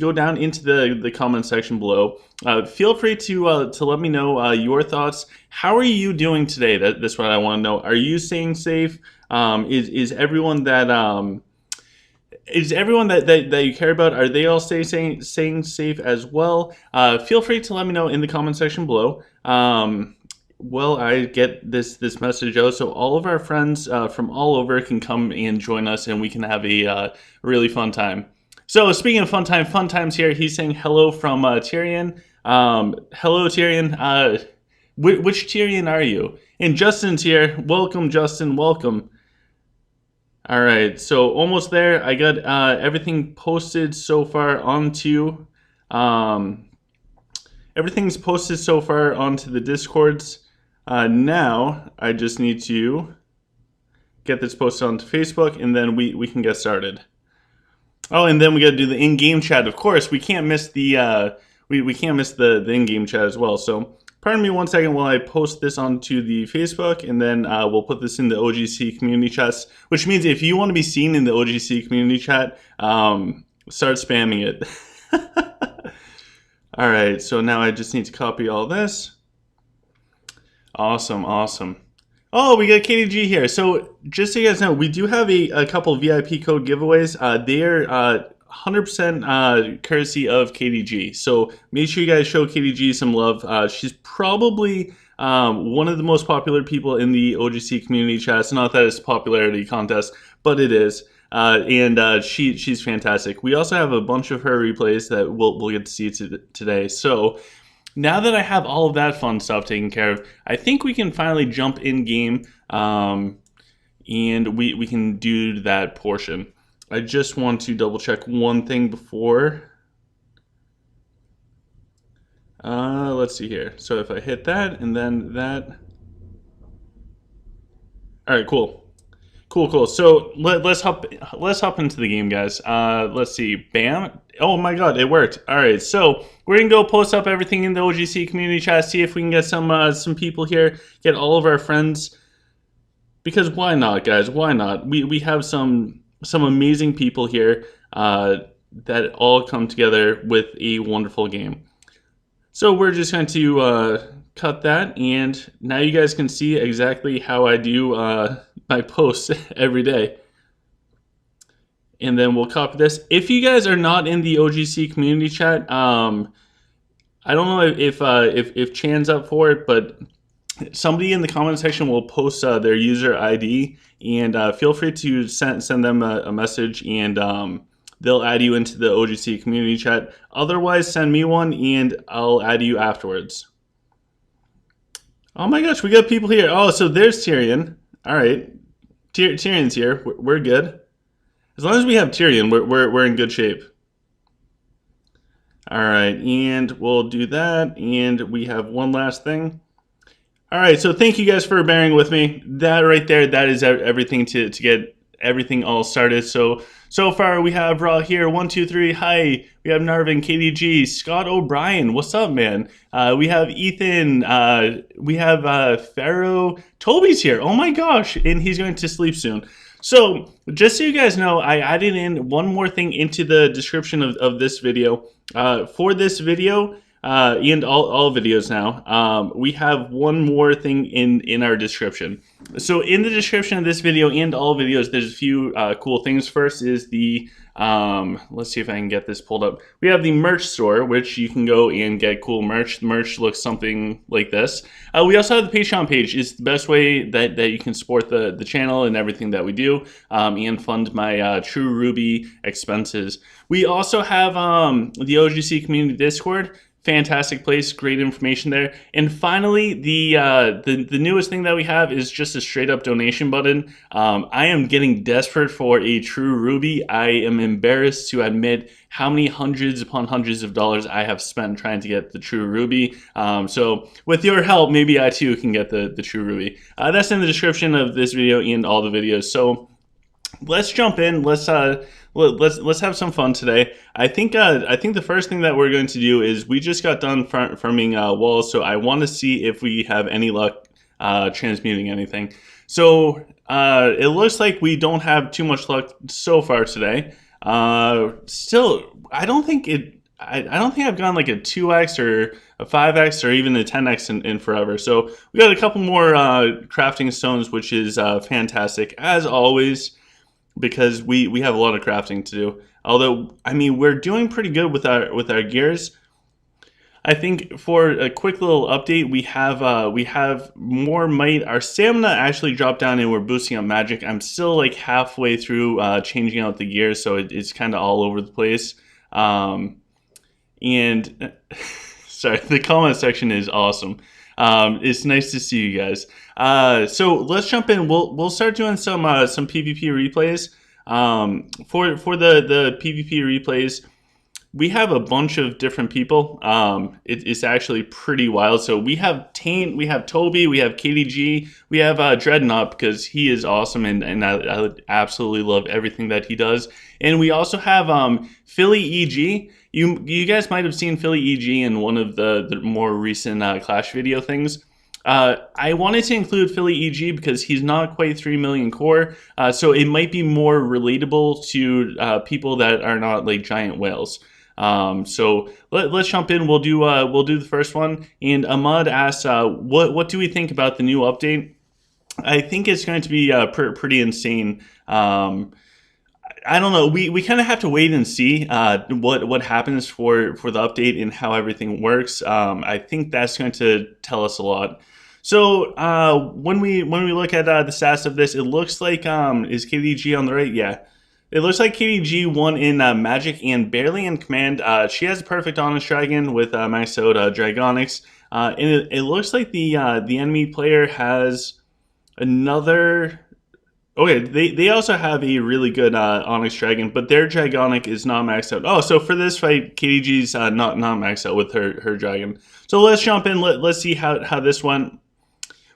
go down into the comment section below. Feel free to let me know your thoughts. How are you doing today? That's what I want to know. Are you staying safe? Is everyone that you care about, are they all staying safe as well? Feel free to let me know in the comment section below. Well, I get this message out, so all of our friends from all over can come and join us, and we can have a really fun time. So speaking of fun times here. He's saying hello from Tyrion. Hello, Tyrion. Which Tyrion are you? And Justin's here. Welcome, Justin. Welcome. All right, so almost there. I got everything posted so far onto. Everything's posted so far onto the Discords. Now I just need to get this posted onto Facebook, and then we can get started. Oh, and then we got to do the in-game chat. Of course, we can't miss the we can't miss the in-game chat as well. So, pardon me one second while I post this onto the Facebook, and then we'll put this in the OGC community chats. Which means if you want to be seen in the OGC community chat, start spamming it. All right. So now I just need to copy all this. Awesome. Oh, we got KDG here. So just so you guys know, we do have a couple VIP code giveaways. They are 100% courtesy of KDG. So make sure you guys show KDG some love. She's probably one of the most popular people in the OGC community chats. Not that it's a popularity contest, but it is. And she's fantastic. We also have a bunch of her replays that we'll get to see today. So now that I have all of that fun stuff taken care of, I think we can finally jump in game, and we can do that portion. I just want to double check one thing before. Let's see here. So if I hit that and then that. All right, cool. So let's hop into the game, guys. Let's see. Bam. Oh my God, it worked. All right, so we're gonna go post up everything in the OGC community chat. See if we can get some people here. Get all of our friends. Because why not, guys? Why not? We have some amazing people here that all come together with a wonderful game. So we're just going to cut that, and now you guys can see exactly how I do my posts every day. And then we'll copy this. If you guys are not in the OGC community chat, I don't know if Chan's up for it, but somebody in the comment section will post their user ID, and feel free to send them a message, and they'll add you into the OGC community chat. Otherwise, send me one, and I'll add you afterwards. Oh my gosh, we got people here. Oh, so there's Tyrion. All right, Tyrion's here. We're good. As long as we have Tyrion, we're in good shape. All right, and we'll do that, and we have one last thing. All right, so thank you guys for bearing with me. That right there, that is everything to get everything all started. So far we have Raw here, 1, 2, 3. Hi, we have Narvin, KDG, Scott O'Brien. What's up, man? We have Ethan. We have Pharaoh. Toby's here. Oh my gosh, and he's going to sleep soon. So just so you guys know, I added in one more thing into the description of this video. For this video, and all videos now, we have one more thing in our description. So in the description of this video and all videos, there's a few cool things. First is the let's see if I can get this pulled up. We have the merch store, which you can go and get cool merch. The merch looks something like this. We also have the Patreon page. It's the best way that you can support the channel and everything that we do, and fund my True Ruby expenses. We also have the OGC community Discord. Fantastic place, great information there. And finally, the newest thing that we have is just a straight up donation button. I am getting desperate for a True Ruby. I am embarrassed to admit how many hundreds upon hundreds of dollars I have spent trying to get the True Ruby. So with your help, maybe I too can get the True Ruby. That's in the description of this video and all the videos. So let's jump in. Let's have some fun today. I think the first thing that we're going to do is we just got done farming walls, so I want to see if we have any luck transmuting anything. So it looks like we don't have too much luck so far today. Still, I don't think it. I don't think I've gone like a 2x or a 5x or even a 10x in forever. So we got a couple more crafting stones, which is fantastic as always, because we have a lot of crafting to do. Although, I mean, we're doing pretty good with our gears. I think for a quick little update, we have more might. Our stamina actually dropped down, and we're boosting up magic. I'm still like halfway through changing out the gears, so it's kind of all over the place. And sorry, the comment section is awesome. It's nice to see you guys. So let's jump in. We'll start doing some PvP replays. For the PvP replays, we have a bunch of different people. It's actually pretty wild. So we have Taint, we have Toby, we have KDG, we have Dreadnought because he is awesome and I absolutely love everything that he does. And we also have Philly EG. You guys might have seen Philly EG in one of the more recent Clash video things. I wanted to include Philly EG because he's not quite 3 million core, so it might be more relatable to people that are not like giant whales. So let's jump in. We'll do the first one. And Ahmad asks, what do we think about the new update? I think it's going to be pretty insane. I don't know. We kind of have to wait and see what happens for the update and how everything works. I think that's going to tell us a lot. So when we look at the stats of this, it looks like is KDG on the right? Yeah. It looks like KDG won in Magic and barely in Command. She has a perfect Honest Dragon with maxed out Dragonics. And it looks like the enemy player has another... Okay, they also have a really good Onyx Dragon, but their Dragonic is not maxed out. Oh, so for this fight, KDG's not maxed out with her Dragon. So let's jump in. Let's see how this went.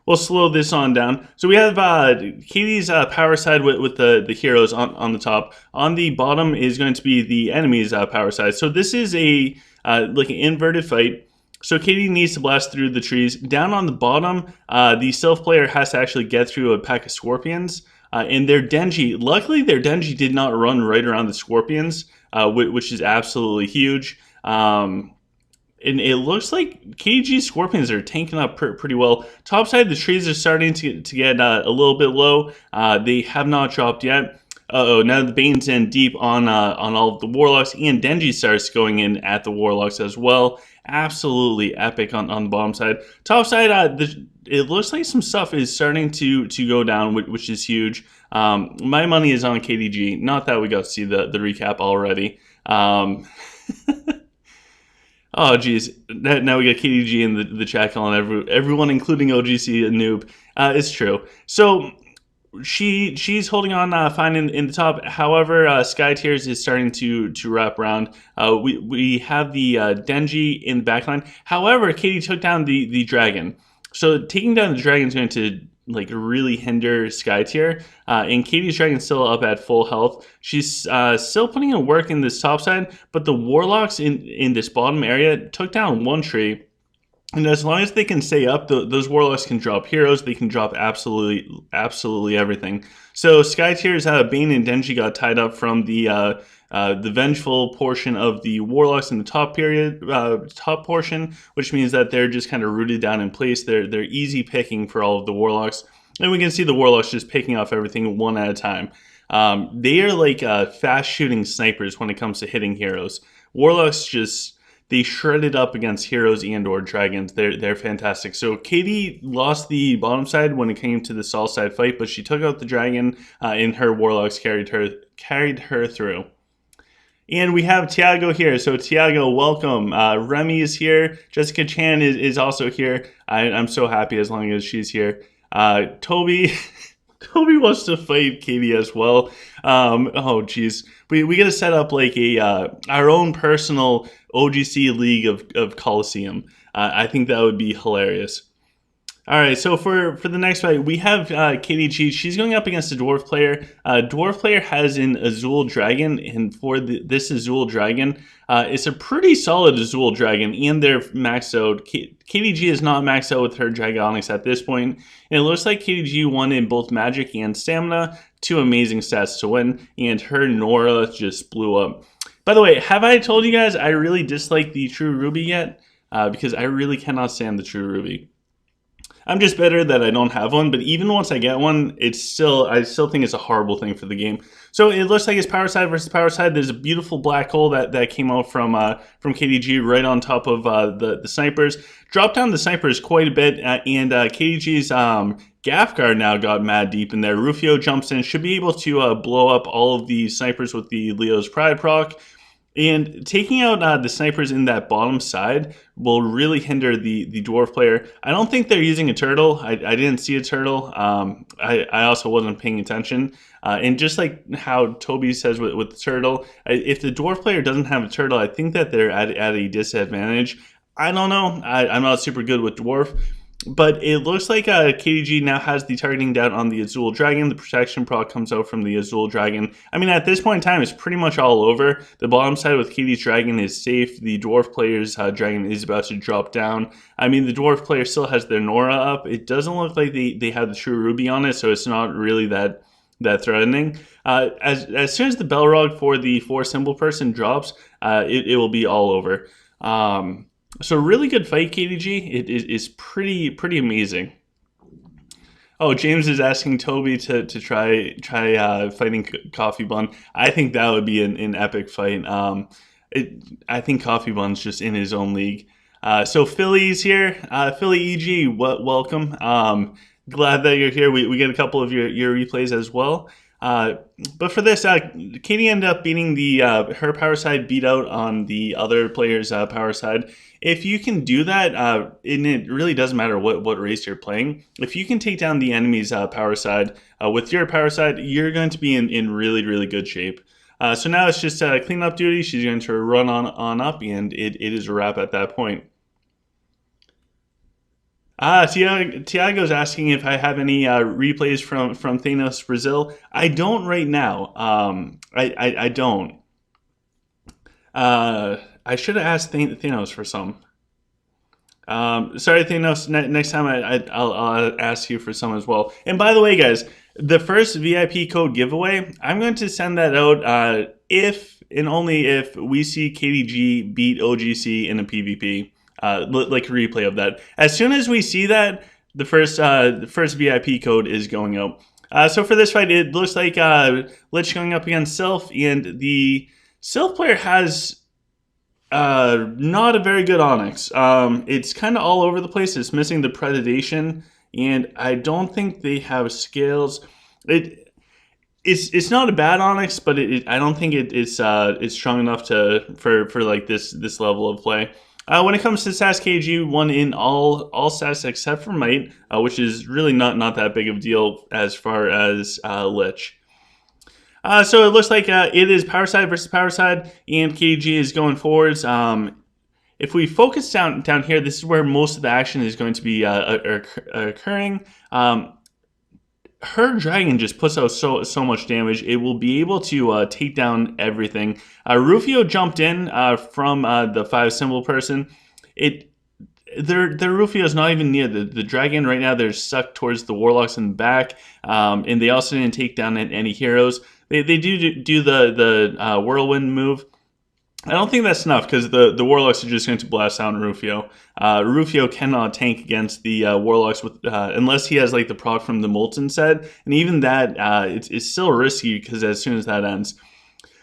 We'll slow this on down. So we have Katie's power side with the heroes on the top. On the bottom is going to be the enemy's power side. So this is a like an inverted fight. So Katie needs to blast through the trees. Down on the bottom, the Sylph player has to actually get through a pack of scorpions. And their Denji, luckily their Denji did not run right around the scorpions, which is absolutely huge. And it looks like KG Scorpions are tanking up pretty well. Top side, the trees are starting to get a little bit low. They have not dropped yet. Uh-oh, now the Bane's in deep on all of the Warlocks, and Denji starts going in at the Warlocks as well. Absolutely epic on the bottom side. Top side, it looks like some stuff is starting to go down, which is huge. My money is on KDG. Not that we got to see the recap already. Oh, geez. Now we got KDG in the chat calling everyone, including OGC, a noob. It's true. So she's holding on fine in the top. However, Sky Tears is starting to wrap around. We have the Denji in the backline. However, Katie took down the dragon. So taking down the dragon is going to like really hinder Sky Tier, and Katie's Dragon's still up at full health. She's still putting in work in this top side, but the Warlocks in this bottom area took down one tree, and as long as they can stay up, those Warlocks can drop heroes. They can drop absolutely everything. So Sky Tier's Bane and Denji got tied up from the vengeful portion of the Warlocks in the top portion, which means that they're just kind of rooted down in place. They're easy picking for all of the Warlocks, and we can see the Warlocks just picking off everything one at a time. They are like fast shooting snipers when it comes to hitting heroes. Warlocks they shredded up against heroes and or dragons. They're fantastic. So Katie lost the bottom side when it came to the Sol side fight, but she took out the dragon, and her Warlocks carried her through. And we have Tiago here. So Tiago, welcome. Remy is here. Jessica Chan is also here. I'm so happy as long as she's here. Toby wants to fight Katie as well. Oh geez, we gotta set up like our own personal OGC league of Coliseum. I think that would be hilarious. All right, so for the next fight, we have KDG. She's going up against a dwarf player. Dwarf player has an Azul Dragon, and for this Azul Dragon, it's a pretty solid Azul Dragon, and they're maxed out. KDG is not maxed out with her Dragonics at this point, and it looks like KDG won in both Magic and Stamina. Two amazing stats to win, and her Nora just blew up. By the way, have I told you guys I really dislike the True Ruby yet? Because I really cannot stand the True Ruby. I'm just better that I don't have one, but even once I get one, I still think it's a horrible thing for the game. So it looks like it's power side versus power side. There's a beautiful black hole that came out from KDG right on top of the snipers. Dropped down the snipers quite a bit, and KDG's Gaff Guard now got mad deep in there. Rufio jumps in, should be able to blow up all of the snipers with the Leo's Pride proc. And taking out the snipers in that bottom side will really hinder the dwarf player. I don't think they're using a turtle. I didn't see a turtle. I also wasn't paying attention. And just like how Toby says with the turtle, if the dwarf player doesn't have a turtle, I think that they're at a disadvantage. I don't know. I'm not super good with dwarf. But it looks like KDG now has the targeting down on the Azul Dragon. The protection proc comes out from the Azul Dragon. I mean, at this point in time, it's pretty much all over. The bottom side with KD's Dragon is safe. The Dwarf player's Dragon is about to drop down. I mean, the Dwarf player still has their Nora up. It doesn't look like they have the True Ruby on it, so it's not really that threatening. As soon as the Belrog for the 4 symbol person drops, it will be all over. So really good fight, KDG. It is pretty amazing. Oh, James is asking Toby to try fighting Coffee Bun. I think that would be an epic fight. I think Coffee Bun's just in his own league. So Philly's here. Philly EG, welcome. Glad that you're here. We get a couple of your replays as well. But for this, Katie ended up beating her power side beat out on the other player's power side. If you can do that, and it really doesn't matter what race you're playing, if you can take down the enemy's power side with your power side, you're going to be in really good shape. So now it's just cleanup duty. She's going to run on up, and it is a wrap at that point. Tiago's asking if I have any replays from Thanos Brazil. I don't right now. I don't. I should have asked Thanos for some. Sorry, Thanos. Next time I'll ask you for some as well. And by the way, guys, the first VIP code giveaway, I'm going to send that out if and only if we see KDG beat OGC in a PvP. Like a replay of that. As soon as we see that, the first VIP code is going out. So for this fight, it looks like Lich going up against Sylph, and the Sylph player has not a very good Onyx. It's kind of all over the place. It's missing the Predation, and I don't think they have scales. It's not a bad Onyx, but I don't think it's strong enough for like this level of play. When it comes to stats, KG won in all stats except for Might, which is really not that big of a deal as far as Lich. So it looks like it is power side versus power side, and KG is going forwards. If we focus down here, this is where most of the action is going to be occurring. Her dragon just puts out so much damage. It will be able to take down everything. Rufio jumped in from the 5 symbol person. Their Rufio is not even near the dragon right now. They're stuck towards the warlocks in the back, and they also didn't take down any heroes. They do the whirlwind move. I don't think that's enough because the Warlocks are just going to blast out Rufio. Rufio cannot tank against the Warlocks with unless he has like the proc from the Molten set, and even that it's still risky because as soon as that ends.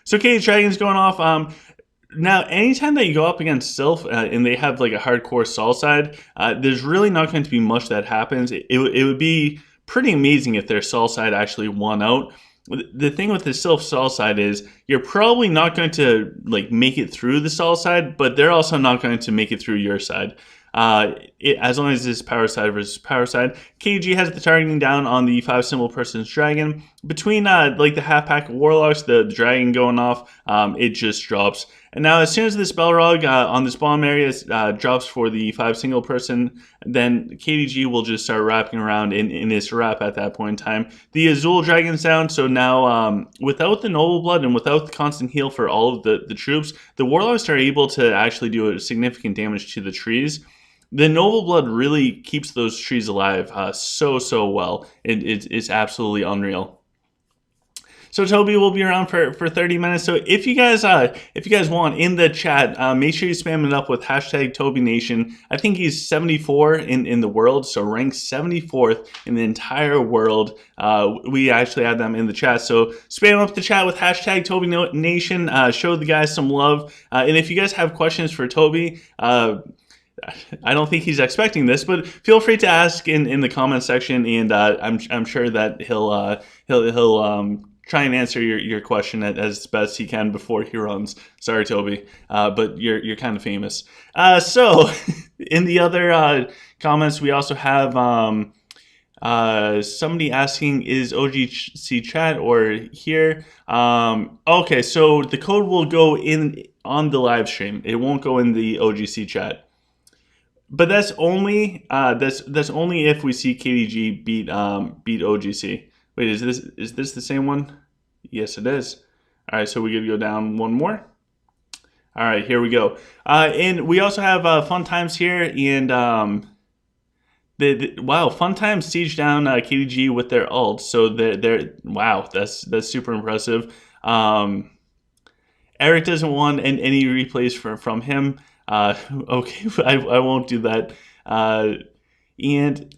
So Cage Dragon's going off. Now, anytime that you go up against Sylph and they have like a hardcore Sol side, there's really not going to be much that happens. It would be pretty amazing if their Sol side actually won out. The thing with the Sylph Sol side is you're probably not going to like make it through the Sol side, but they're also not going to make it through your side. As long as it's power side versus power side. KG has the targeting down on the 5 symbol person's dragon. between like the half pack of warlocks, the dragon going off, it just drops. And now as soon as this Balrog on this bottom area drops for the 5 single person, then KDG will just start wrapping around in this wrap at that point in time. The Azul Dragon's down, so now without the Noble Blood and without the constant heal for all of the troops, the Warlocks are able to actually do a significant damage to the trees. The Noble Blood really keeps those trees alive so well. It's absolutely unreal. So Toby will be around for 30 minutes. So if you guys want in the chat, make sure you spam it up with hashtag Toby Nation. I think he's 74 in the world, so ranked 74th in the entire world. We actually had them in the chat. So spam up the chat with hashtag Toby Nation. Show the guys some love. And if you guys have questions for Toby, I don't think he's expecting this, but feel free to ask in the comment section, and I'm sure that he'll try and answer your question as best he can before he runs. Sorry, Toby, but you're kind of famous. So in the other comments, we also have somebody asking, is OGC chat or here? Okay, so the code will go in on the live stream. It won't go in the OGC chat. But that's only only if we see KDG beat OGC. Wait, is this the same one? Yes, it is. All right, so we gotta go down one more. All right, here we go. And we also have Fun Times here, and wow, Fun Times siege down KDG with their ult. So they're wow, that's super impressive. Eric doesn't want any replays from him. Okay, I won't do that. And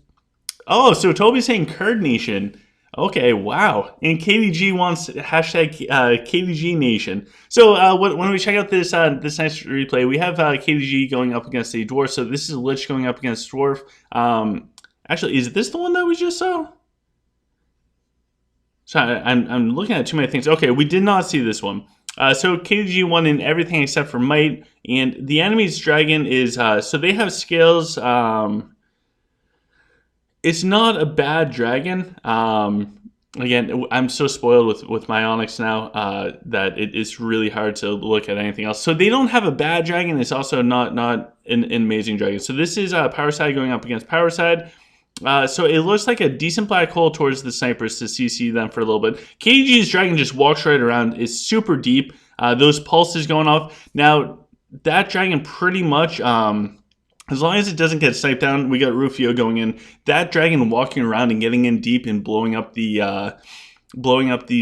oh, so Toby's saying Kurd Nation. Okay, wow. And KDG wants hashtag KDG Nation. So when we check out this this next replay, we have KDG going up against a dwarf. So this is Lich going up against dwarf. Actually, is this the one that we just saw? Sorry, I'm looking at too many things. Okay, we did not see this one. So KDG won in everything except for might, and the enemy's dragon is so they have scales. It's not a bad dragon. Again, I'm so spoiled with my Onyx now that it's really hard to look at anything else. So they don't have a bad dragon. It's also not an amazing dragon. So this is Power Side going up against Power Side. So it looks like a decent black hole towards the snipers to CC them for a little bit. KDG's dragon just walks right around. It's super deep. Those pulses going off. Now, that dragon pretty much, as long as it doesn't get sniped down, we got Rufio going in. That dragon walking around and getting in deep and blowing up the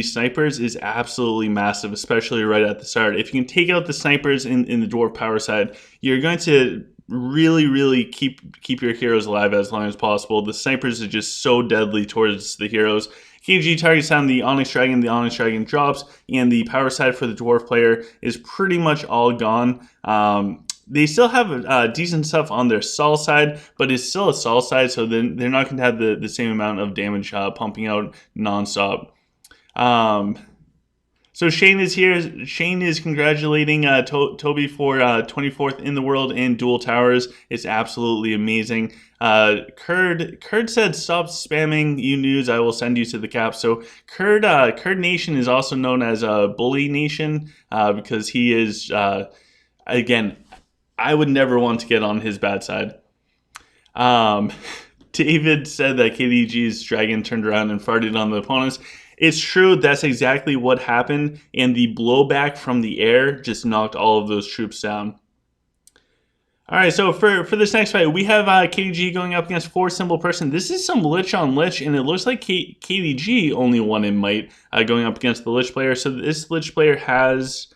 snipers is absolutely massive, especially right at the start. If you can take out the snipers in the dwarf Power Side, you're going to really keep your heroes alive as long as possible. The snipers are just so deadly towards the heroes. KG targets down the Onyx Dragon drops, and the Power Side for the dwarf player is pretty much all gone. They still have decent stuff on their Sol side, but it's still a Sol side, so then they're not going to have the same amount of damage pumping out nonstop. So Shane is here. Shane is congratulating Toby for 24th in the world in dual towers. It's absolutely amazing. Kurd said, stop spamming you news. I will send you to the cap. So Kurd Nation is also known as Bully Nation because he is, again, I would never want to get on his bad side. David said that KDG's dragon turned around and farted on the opponents. It's true, that's exactly what happened, and the blowback from the air just knocked all of those troops down. Alright, so for this next fight, we have KDG going up against 4 Simple Person. This is some Lich on Lich, and it looks like KDG only won in might going up against the Lich player. So this Lich player has...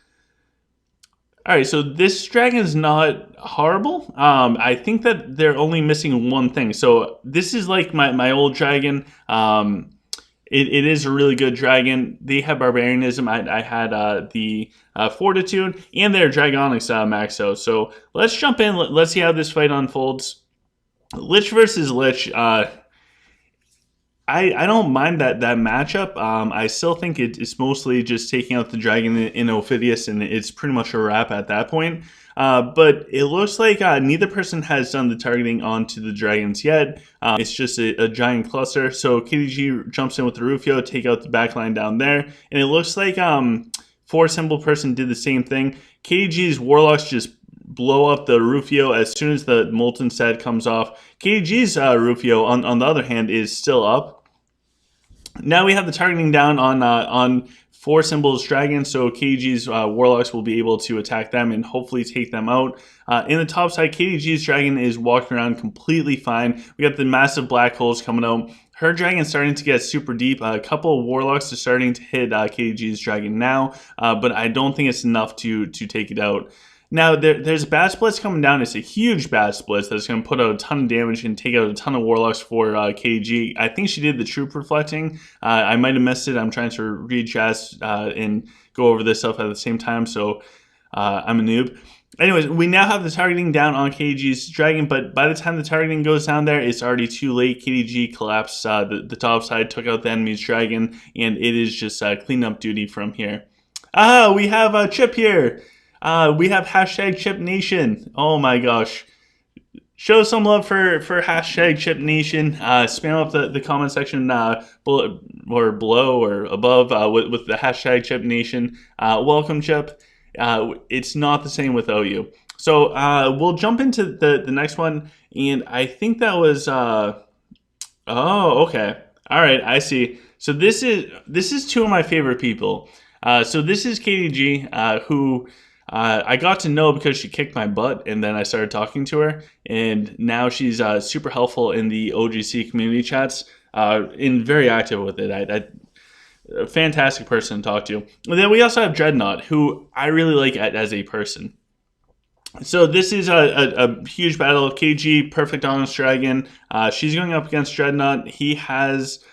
Alright, so this dragon's not horrible. I think that they're only missing one thing. So this is like my old dragon. It is a really good dragon. They have Barbarianism. I had the Fortitude and their Dragonics max out. So let's jump in. Let's see how this fight unfolds. Lich versus Lich. I don't mind that matchup. I still think it's mostly just taking out the dragon in Ophidius, and it's pretty much a wrap at that point. But it looks like neither person has done the targeting onto the dragons yet. It's just a giant cluster. So KDG jumps in with the Rufio, take out the backline down there. And it looks like 4 Symbol person did the same thing. KDG's Warlocks just blow up the Rufio as soon as the Molten set comes off. KDG's Rufio, on the other hand, is still up. Now we have the targeting down on 4 Symbols Dragons, so KDG's Warlocks will be able to attack them and hopefully take them out. In the top side, KDG's Dragon is walking around completely fine. We got the massive black holes coming out. Her Dragon's starting to get super deep. A couple of Warlocks are starting to hit KDG's Dragon now, but I don't think it's enough to take it out. Now, there's Bat Splits coming down. It's a huge Bat Splits that's going to put out a ton of damage and take out a ton of Warlocks for KDG. I think she did the Troop Reflecting. I might have missed it. I'm trying to read chat and go over this stuff at the same time, so I'm a noob. Anyways, we now have the targeting down on KDG's Dragon, but by the time the targeting goes down there, it's already too late. KDG collapsed the top side, took out the enemy's Dragon, and it is just cleanup duty from here. We have Chip here. We have hashtag Chip Nation. Oh my gosh. Show some love for hashtag Chip Nation. Spam up the comment section below or above with the hashtag Chip Nation. Welcome, Chip. It's not the same without you. So we'll jump into the next one. And I think that was... oh, okay. All right, I see. So this is 2 of my favorite people. So this is KDG, who... I got to know because she kicked my butt, and then I started talking to her, and now she's super helpful in the OGC community chats, and very active with it. A fantastic person to talk to. And then we also have Dreadnought, who I really like as a person. So this is a huge battle of KG, Perfect Honest Dragon. She's going up against Dreadnought. He has...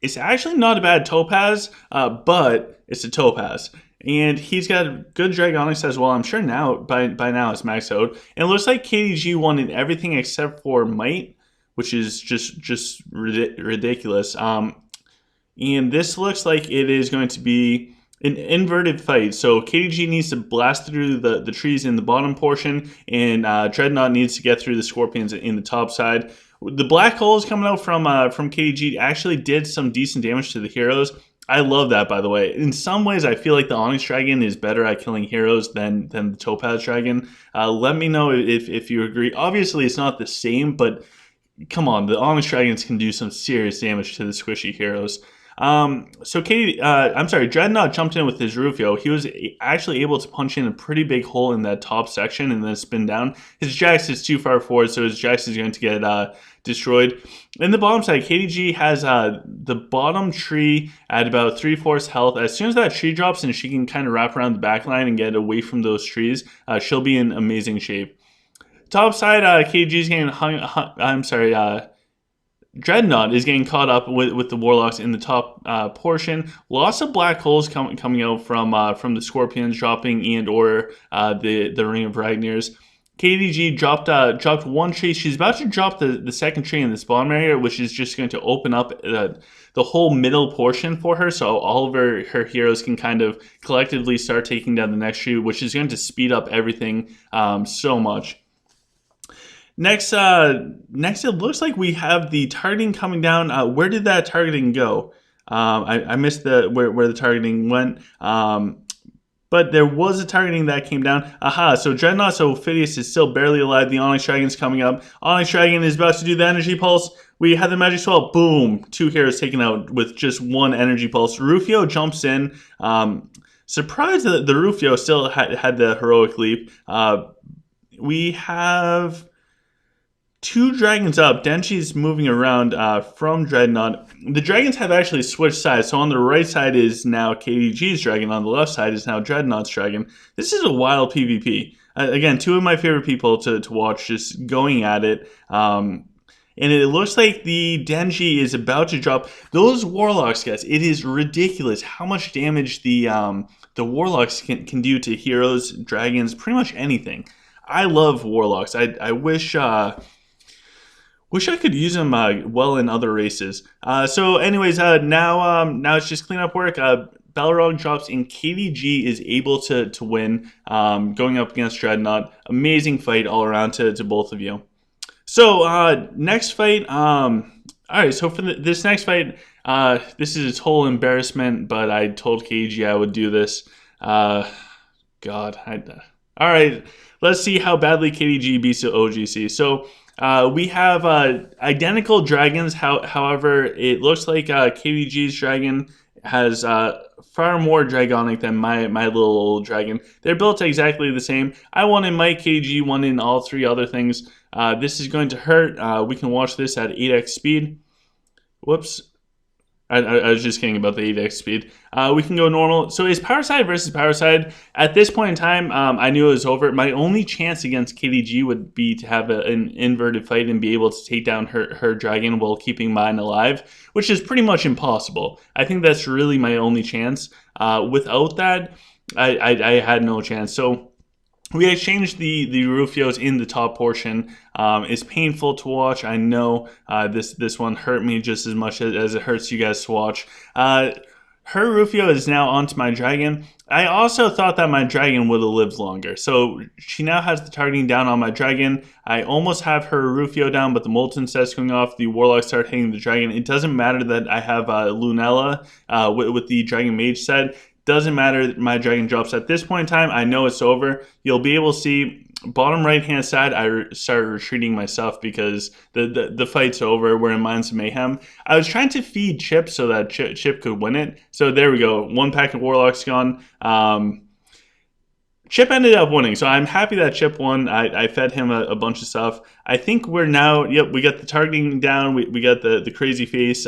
it's actually not a bad Topaz, but it's a Topaz. And he's got good Dragonics as well. I'm sure now, by now, it's maxed out. And it looks like KDG won in everything except for Might, which is just ridiculous. And this looks like it is going to be an inverted fight. So KDG needs to blast through the trees in the bottom portion, and Dreadnought needs to get through the Scorpions in the top side. The black holes coming out from KDG actually did some decent damage to the heroes. I love that, by the way. In some ways, I feel like the Onyx Dragon is better at killing heroes than the Topaz Dragon. Let me know if you agree. Obviously, it's not the same, but come on, the Onyx Dragons can do some serious damage to the squishy heroes. So Dreadnought jumped in with his Rufio. He was actually able to punch in a pretty big hole in that top section and then spin down. His Jax is too far forward, so his Jax is going to get destroyed. In the bottom side, KDG has the bottom tree at about 3/4 health. As soon as that tree drops and she can kind of wrap around the back line and get away from those trees, she'll be in amazing shape. Top side, KDG's getting Dreadnought is getting caught up with the Warlocks in the top portion. Lots of black holes coming out from the Scorpions dropping and or the Ring of Ragnar's. KDG dropped one tree. She's about to drop the second tree in this bottom area, which is just going to open up the whole middle portion for her, so all of her heroes can kind of collectively start taking down the next tree, which is going to speed up everything so much. Next, it looks like we have the targeting coming down. Where did that targeting go? I missed where the targeting went. But there was a targeting that came down. Aha, so Dreadnought, so Phidias is still barely alive. The Onyx Dragon's coming up. Onyx Dragon is about to do the Energy Pulse. We had the Magic Swell. Boom. 2 heroes taken out with just 1 Energy Pulse. Rufio jumps in. Surprised that the Rufio still had the Heroic Leap. We have 2 dragons up. Denji's moving around from Dreadnought. The dragons have actually switched sides. So on the right side is now KDG's dragon. On the left side is now Dreadnought's dragon. This is a wild PvP. Again, 2 of my favorite people to watch just going at it. And it looks like the Denji is about to drop. Those Warlocks, guys, it is ridiculous how much damage the Warlocks can do to heroes, dragons, pretty much anything. I love Warlocks. I wish I could use them well in other races. So anyways, now it's just cleanup work. Balrog drops and KDG is able to win, going up against Dreadnought. Amazing fight all around to both of you. So next fight, all right, so for this next fight, this is a total embarrassment, but I told KDG I would do this. God, all right, let's see how badly KDG beats the OGC. So we have identical dragons. However, it looks like KDG's dragon has far more dragonic than my little old dragon. They're built exactly the same. I won in my KDG, won in all three other things. This is going to hurt. We can watch this at 8x speed. Whoops. I was just kidding about the 8x speed. We can go normal. So it's power side versus power side. At this point in time, I knew it was over. My only chance against KDG would be to have an inverted fight and be able to take down her dragon while keeping mine alive, which is pretty much impossible. I think that's really my only chance. Without that, I had no chance. So we exchanged the Rufios in the top portion. It's painful to watch. I know this one hurt me just as much as it hurts you guys to watch. Her Rufio is now onto my dragon. I also thought that my dragon would have lived longer. So she now has the targeting down on my dragon. I almost have her Rufio down, but the Molten set's going off. The Warlock start hitting the dragon. It doesn't matter that I have Lunella with the Dragon Mage set. Doesn't matter, my dragon drops. At this point in time, I know it's over. You'll be able to see bottom right hand side, I started retreating myself because the fight's over. We're in Mines of Mayhem. I was trying to feed Chip so that Chip could win it. So there we go. One pack of Warlocks gone. Chip ended up winning, so I'm happy that Chip won. I fed him a bunch of stuff. I think we're now, yep, we got the targeting down. We got the crazy face.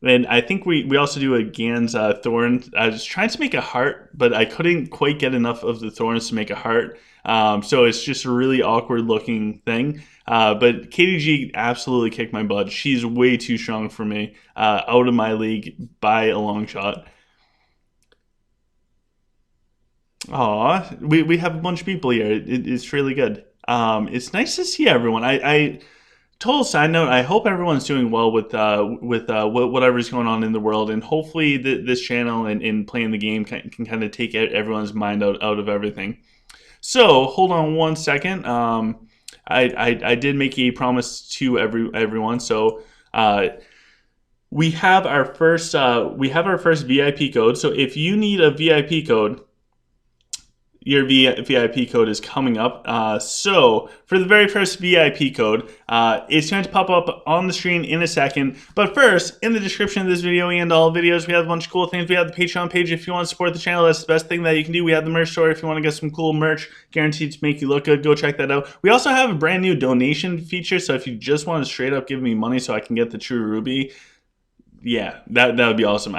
And I think we also do a Gans Thorn. I was trying to make a heart, but I couldn't quite get enough of the thorns to make a heart. So it's just a really awkward looking thing. But KDG absolutely kicked my butt. She's way too strong for me, out of my league by a long shot. Aw, we have a bunch of people here. It's really good. It's nice to see everyone. Total side note, I hope everyone's doing well with whatever's going on in the world, and hopefully this channel and playing the game can kind of take everyone's mind out of everything. So hold on one second. I did make a promise to everyone. So we have our first VIP code. So if you need a VIP code, your VIP code is coming up. So for the very first VIP code, it's going to pop up on the screen in a second. But first, in the description of this video and all videos, we have a bunch of cool things. We have the Patreon page if you want to support the channel. That's the best thing that you can do. We have the merch store if you want to get some cool merch, guaranteed to make you look good. Go check that out. We also have a brand new donation feature. So if you just want to straight up give me money so I can get the True Ruby, yeah, that would be awesome.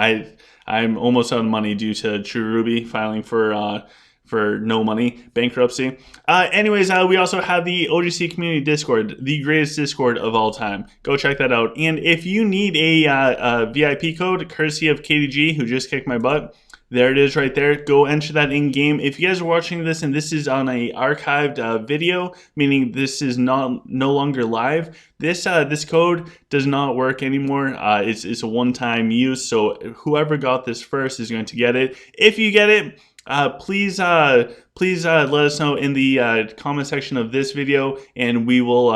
I'm almost out of money due to True Ruby filing for no money bankruptcy. Anyways, we also have the OGC community Discord, the greatest Discord of all time. Go check that out. And if you need a VIP code, courtesy of KDG, who just kicked my butt, there it is right there. Go enter that in game. If you guys are watching this and this is on a archived video, meaning this is no longer live, this code does not work anymore. It's a one-time use. So whoever got this first is going to get it. If you get it, please let us know in the comment section of this video, and we will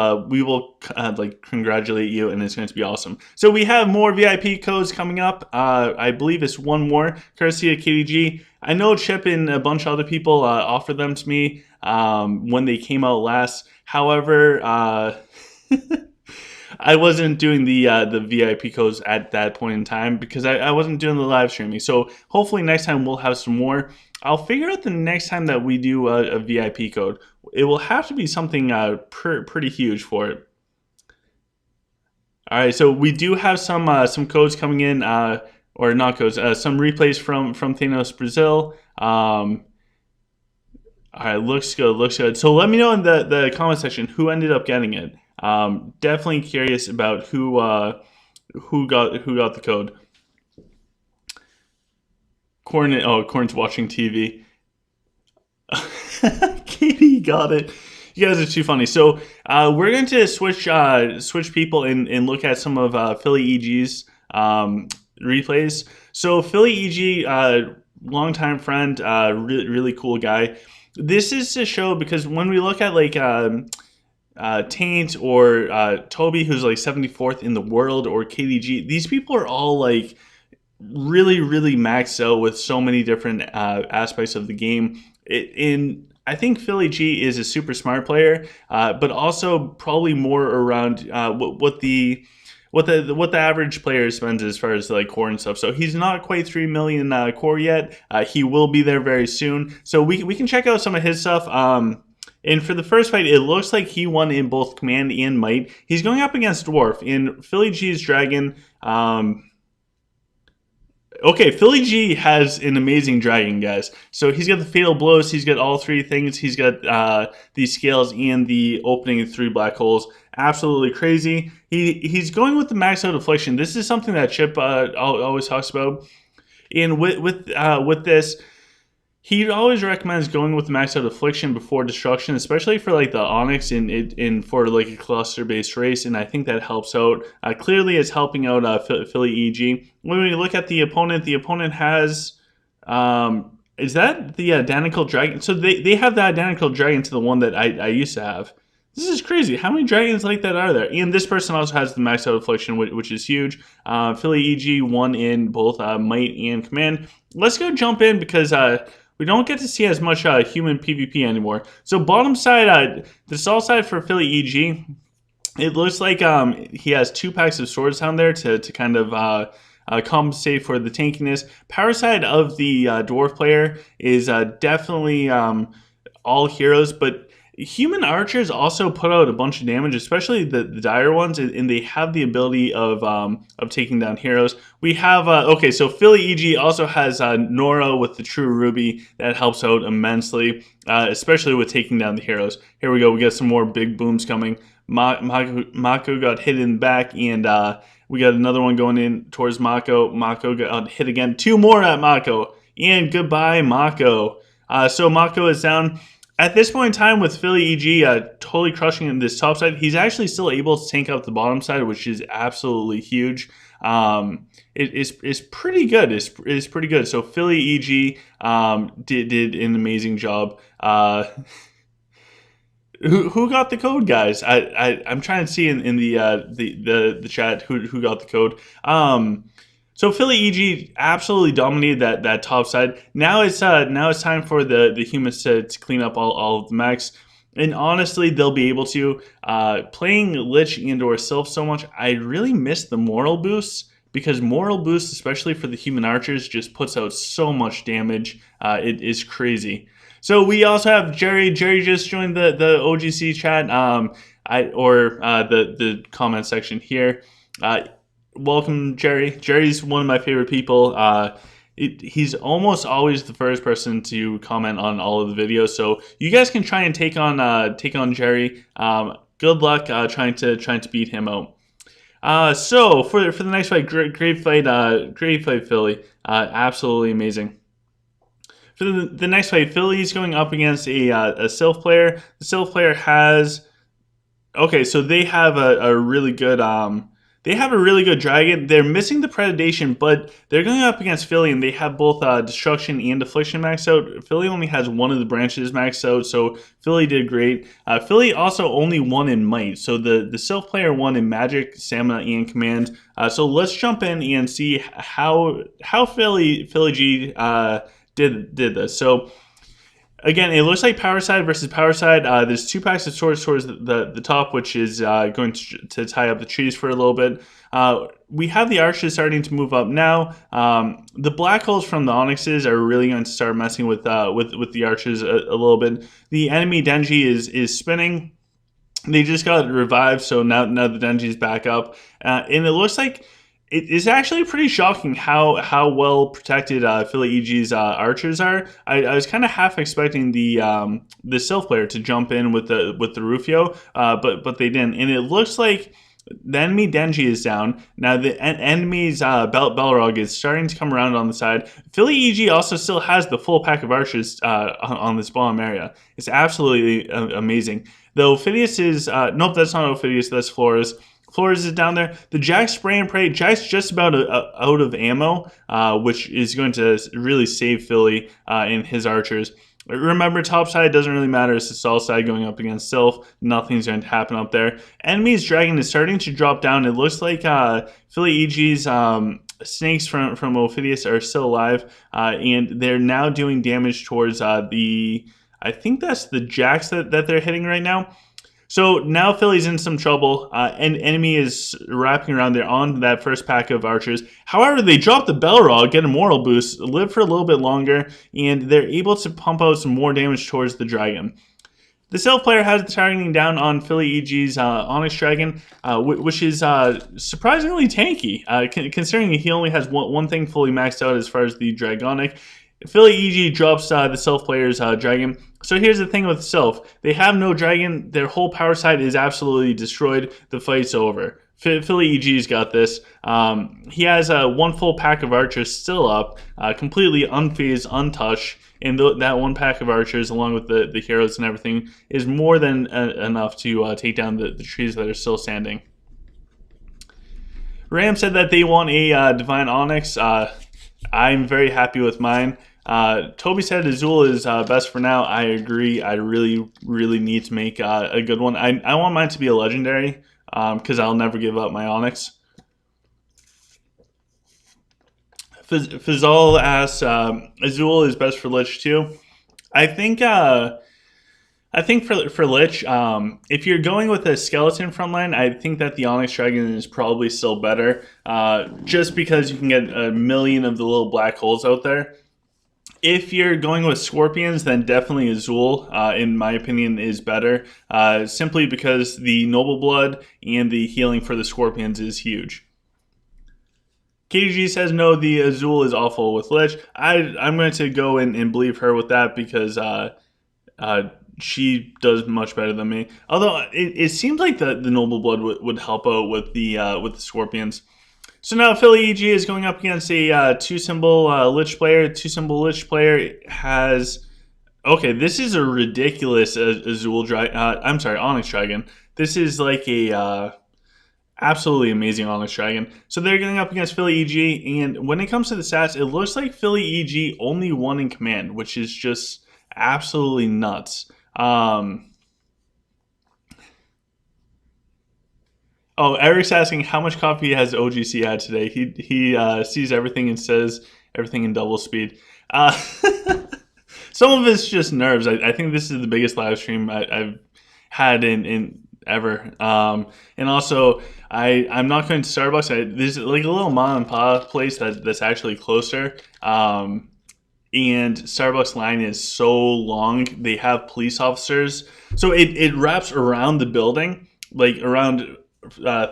like congratulate you, and it's going to be awesome. So we have more VIP codes coming up. I believe it's one more, courtesy of KDG. I know Chip and a bunch of other people offered them to me when they came out last. However, I wasn't doing the VIP codes at that point in time because I wasn't doing the live streaming. So hopefully next time we'll have some more. I'll figure out the next time that we do a VIP code. It will have to be something pretty huge for it. All right, so we do have some codes coming in, or not codes, some replays from Thanos Brazil. All right, looks good. So let me know in the comment section who ended up getting it. Definitely curious about who got the code. Corn's watching TV. Katie got it. You guys are too funny. So we're going to switch people and look at some of Philly EG's. replays. So Philly EG, longtime friend, really cool guy. This is to show, because when we look at like Taint or Toby, who's like 74th in the world, or KDG, these people are all like really maxed out with so many different aspects of the game. I think Philly G is a super smart player, but also probably more around what the average player spends as far as like core and stuff. So he's not quite 3 million core yet. He will be there very soon. So we can check out some of his stuff. And for the first fight, it looks like he won in both Command and Might. He's going up against Dwarf in Philly G's Dragon. Okay, Philly G has an amazing dragon, guys. So he's got the fatal blows. He's got all three things. He's got the scales and the opening of 3 black holes. Absolutely crazy. He's going with the max out affliction. This is something that Chip always talks about. And with this, he always recommends going with the max out affliction before destruction, especially for like the Onyx and for like a cluster based race, and I think that helps out. Clearly, it's helping out Philly EG. When we look at the opponent has is that the identical dragon? So they have the identical dragon to the one that I used to have. This is crazy. How many dragons like that are there? And this person also has the max out affliction, which is huge. Philly EG won in both Might and Command. Let's go jump in, because we don't get to see as much human PvP anymore. So bottom side, the stall side for Philly EG, it looks like he has 2 packs of swords down there to kind of compensate for the tankiness. Power side of the dwarf player is definitely all heroes, but human archers also put out a bunch of damage, especially the dire ones, and they have the ability of taking down heroes. We have okay, so Philly EG also has Nora with the True Ruby that helps out immensely, especially with taking down the heroes. Here we go. We got some more big booms coming. Mako got hit in the back, and we got another one going in towards Mako. Mako got hit again. 2 more at Mako, and goodbye Mako. So Mako is down. At this point in time, with Philly EG totally crushing in this top side, he's actually still able to tank up the bottom side, which is absolutely huge. It's pretty good. It's pretty good. So Philly EG did an amazing job. Who got the code, guys? I'm trying to see in the chat who got the code. So Philly EG absolutely dominated that top side. Now it's time for the humans to clean up all of the mechs. And honestly, they'll be able to. Playing Lich and/or Sylph so much, I really miss the moral boosts, because moral boosts, especially for the human archers, just puts out so much damage. It is crazy. So we also have Jerry. Jerry just joined the OGC chat, the comment section here. Welcome, Jerry. Jerry's one of my favorite people. He's almost always the first person to comment on all of the videos, so you guys can try and take on Jerry. Good luck trying to beat him out. So for the next fight, great fight, Philly. Absolutely amazing. For the next fight, Philly's going up against a Sylph player. The Sylph player has, okay, so they have a really good dragon. They're missing the predation, but they're going up against Philly, and they have both destruction and affliction maxed out. Philly only has one of the branches maxed out, so Philly did great. Philly also only won in Might, so the Sylph player won in Magic, Stamina, and Command. So let's jump in and see how Philly G did this. So again, it looks like power side versus power side. There's 2 packs of swords towards the top, which is going to tie up the trees for a little bit. We have the archers starting to move up now. The black holes from the onyxes are really going to start messing with the archers a little bit. The enemy Denji is spinning. They just got revived, so now the Denji's back up, and it looks like it is actually pretty shocking how well protected Philly EG's archers are. I was kind of half expecting the Sylph player to jump in with the Rufio, but they didn't. And it looks like the enemy Denji is down. Now the enemy's Balrog is starting to come around on the side. Philly EG also still has the full pack of archers on this bottom area. It's absolutely amazing. Though Ophidius is nope, that's not Ophidius. That's Flores. Flores is down there. The Jack spray and pray. Jack's just about out of ammo, which is going to really save Philly in his archers. Remember, top side doesn't really matter. It's the stall side going up against Sylph. Nothing's going to happen up there. Enemy's Dragon is starting to drop down. It looks like Philly EG's snakes from Ophidius are still alive, and they're now doing damage towards I think that's the Jacks that they're hitting right now. So now Philly's in some trouble, and enemy is wrapping around there on that first pack of archers. However, they drop the Belrog, get a mortal boost, live for a little bit longer, and they're able to pump out some more damage towards the dragon. The Sylph player has the targeting down on Philly EG's Onyx Dragon, which is surprisingly tanky, considering he only has one thing fully maxed out as far as the Dragonic. Philly EG drops the Sylph player's Dragon. So here's the thing with Sylph. They have no Dragon. Their whole power side is absolutely destroyed. The fight's over. Philly EG's got this. He has one full pack of archers still up, completely unfazed, untouched. And that one pack of archers, along with the heroes and everything, is more than enough to take down the trees that are still standing. Ram said that they want a Divine Onyx. I'm very happy with mine. Toby said Azul is best for now. I agree. I really need to make a good one. I want mine to be a legendary because I'll never give up my Onyx. Fazal asks, Azul is best for Lich too. I think for Lich, if you're going with a skeleton frontline, I think that the Onyx Dragon is probably still better, just because you can get a million of the little black holes out there. If you're going with Scorpions, then definitely Azul, in my opinion, is better, simply because the Noble Blood and the healing for the Scorpions is huge. KG says no, the Azul is awful with Lich. I'm going to go and believe her with that because she does much better than me. Although it seems like the Noble Blood would help out with the Scorpions. So now Philly EG is going up against a two-symbol Lich player. Two-symbol Lich player has... Okay, this is a ridiculous Azul Dragon. I'm sorry, Onyx Dragon. This is like a... absolutely amazing Onyx Dragon. So they're going up against Philly EG, and when it comes to the stats, it looks like Philly EG only won in command, which is just absolutely nuts. Oh, Eric's asking how much coffee has OGC had today. He sees everything and says everything in double speed. Some of it's just nerves. I think this is the biggest live stream I've had in ever. And also, I'm not going to Starbucks. There's like a little mom and pop place that's actually closer. And Starbucks line is so long. They have police officers. So it wraps around the building, like around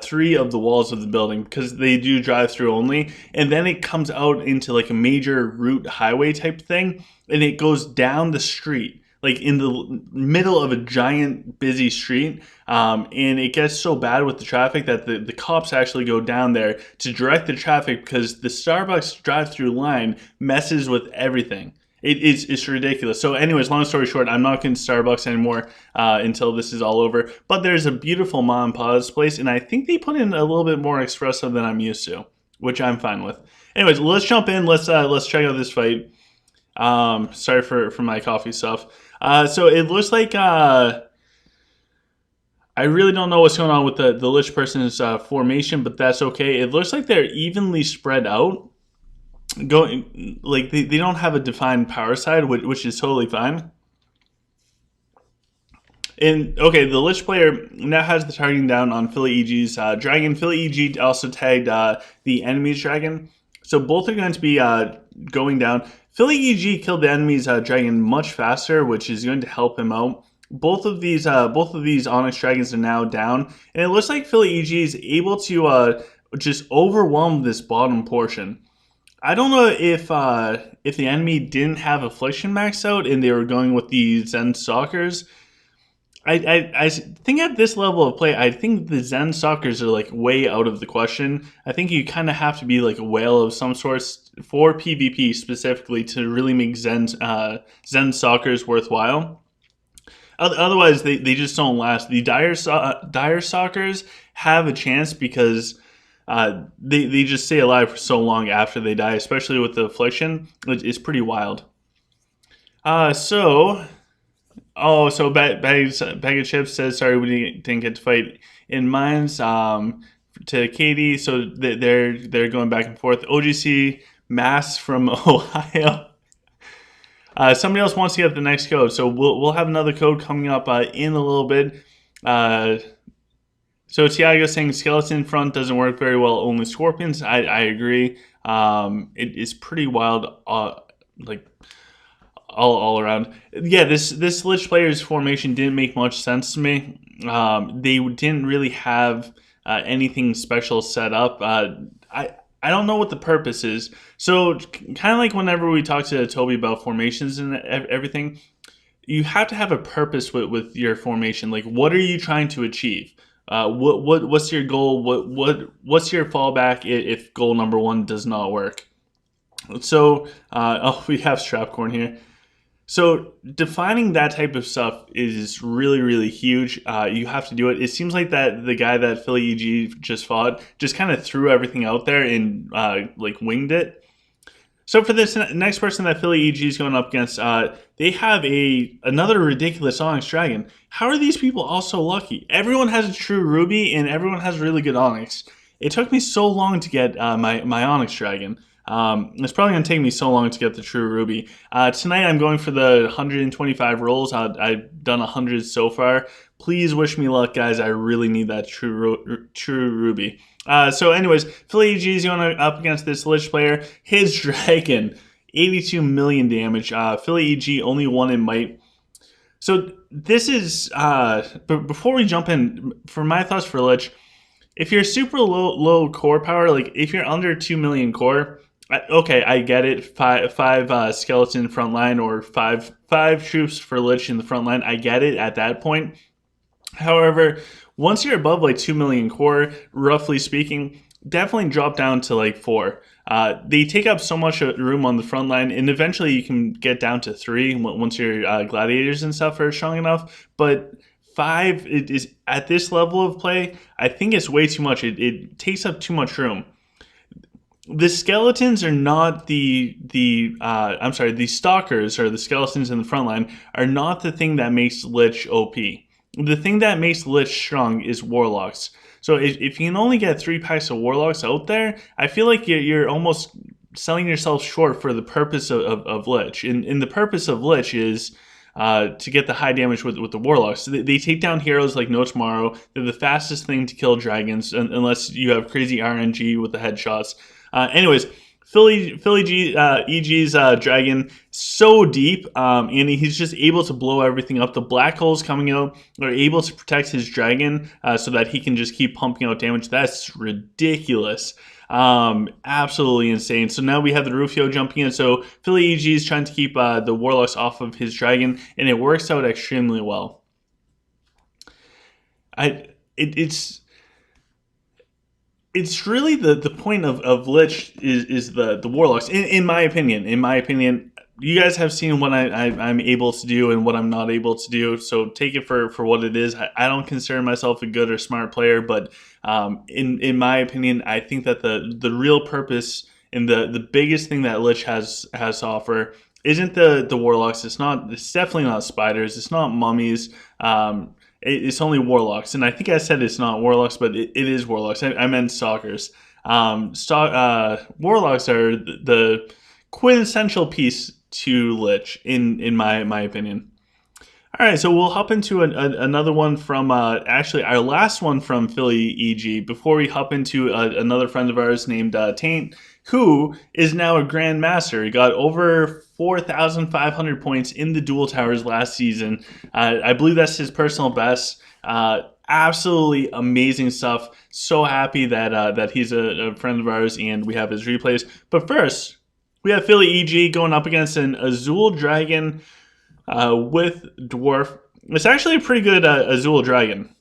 3 of the walls of the building, because they do drive through only, and then it comes out into like a major route highway type thing, and it goes down the street like in the middle of a giant busy street, and it gets so bad with the traffic that the cops actually go down there to direct the traffic because the Starbucks drive-through line messes with everything. It's ridiculous. So anyways, long story short, I'm not going to Starbucks anymore until this is all over. But there's a beautiful mom and pa's place, and I think they put in a little bit more espresso than I'm used to, which I'm fine with. Anyways, let's jump in. Let's check out this fight. Sorry for my coffee stuff. So it looks like I really don't know what's going on with the Lich person's formation, but that's okay. It looks like they're evenly spread out. Going like they don't have a defined power side, which is totally fine. And okay, the Lich player now has the targeting down on Philly EG's dragon. Philly EG also tagged the enemy's dragon, so both are going to be going down. Philly EG killed the enemy's dragon much faster, which is going to help him out. Both of these Onyx dragons are now down, and it looks like Philly EG is able to just overwhelm this bottom portion. I don't know if the enemy didn't have Affliction maxed out and they were going with the Zen Stalkers. I think at this level of play, I think the Zen Stalkers are like way out of the question. I think you kind of have to be like a whale of some sort for PvP specifically to really make Zen Stalkers worthwhile. Otherwise, they just don't last. The Dire Stalkers have a chance because they just stay alive for so long after they die, especially with the affliction. It's pretty wild. So Bag of Chips says sorry we didn't get to fight in mines. To Katie, so they're going back and forth. OGC Mass from Ohio. Somebody else wants to get the next code, so we'll have another code coming up in a little bit. So Tiago saying skeleton front doesn't work very well, only scorpions. I agree. It is pretty wild, like all around. Yeah, this Lich player's formation didn't make much sense to me. They didn't really have anything special set up. I don't know what the purpose is. So kind of like whenever we talk to Toby about formations and everything, you have to have a purpose with your formation. Like, what are you trying to achieve? What's your goal? What's your fallback if goal number one does not work? So we have Strapcorn here. So defining that type of stuff is really, really huge. You have to do it. It seems like that the guy that Philly EG just fought just kind of threw everything out there and like winged it. So for this next person that Philly EG is going up against, they have another ridiculous Onyx Dragon. How are these people all so lucky? Everyone has a true Ruby and everyone has really good Onyx. It took me so long to get my Onyx Dragon. It's probably going to take me so long to get the true Ruby. Tonight I'm going for the 125 rolls. I've done 100 so far. Please wish me luck, guys. I really need that true Ruby. So anyways, Philly EG is going up against this Lich player. His Dragon, 82 million damage. Philly EG only 1 in might. So this is, but before we jump in, for my thoughts for Lich, if you're super low core power, like if you're under 2 million core, okay, I get it. Five skeleton front line or five troops for Lich in the front line. I get it at that point. However, once you're above like 2 million core, roughly speaking, definitely drop down to like 4. They take up so much room on the front line, and eventually you can get down to 3 once your gladiators and stuff are strong enough. But 5 is at this level of play, I think it's way too much. It takes up too much room. The skeletons are not the stalkers or the skeletons in the front line are not the thing that makes Lich OP. The thing that makes Lich strong is Warlocks. So if you can only get 3 packs of Warlocks out there, I feel like you're almost selling yourself short for the purpose of Lich. And the purpose of Lich is to get the high damage with the Warlocks. They take down heroes like no tomorrow. They're the fastest thing to kill dragons unless you have crazy RNG with the headshots. Anyways, Philly EG's Dragon, so deep, and he's just able to blow everything up. The black holes coming out are able to protect his Dragon so that he can just keep pumping out damage. That's ridiculous. Absolutely insane. So now we have the Rufio jumping in. So Philly EG is trying to keep the Warlocks off of his Dragon, and it works out extremely well. It's really the point of Lich is the Warlocks, in my opinion. In my opinion, you guys have seen what I'm able to do and what I'm not able to do, so take it for what it is. I don't consider myself a good or smart player, but in my opinion, I think that the real purpose and the biggest thing that Lich has to offer isn't the Warlocks. It's definitely not spiders. It's not mummies. It's only Warlocks, and I think I said it's not Warlocks, but it is Warlocks. I meant Stalkers. Warlocks are the quintessential piece to Lich, in my opinion. All right, so we'll hop into another one from, actually our last one from Philly EG, before we hop into another friend of ours named Taint, who is now a Grand Master. He got over 4,500 points in the Duel Towers last season. I believe that's his personal best. Absolutely amazing stuff. So happy that he's a friend of ours and we have his replays. But first, we have Philly EG going up against an Azul Dragon with Dwarf. It's actually a pretty good Azul Dragon.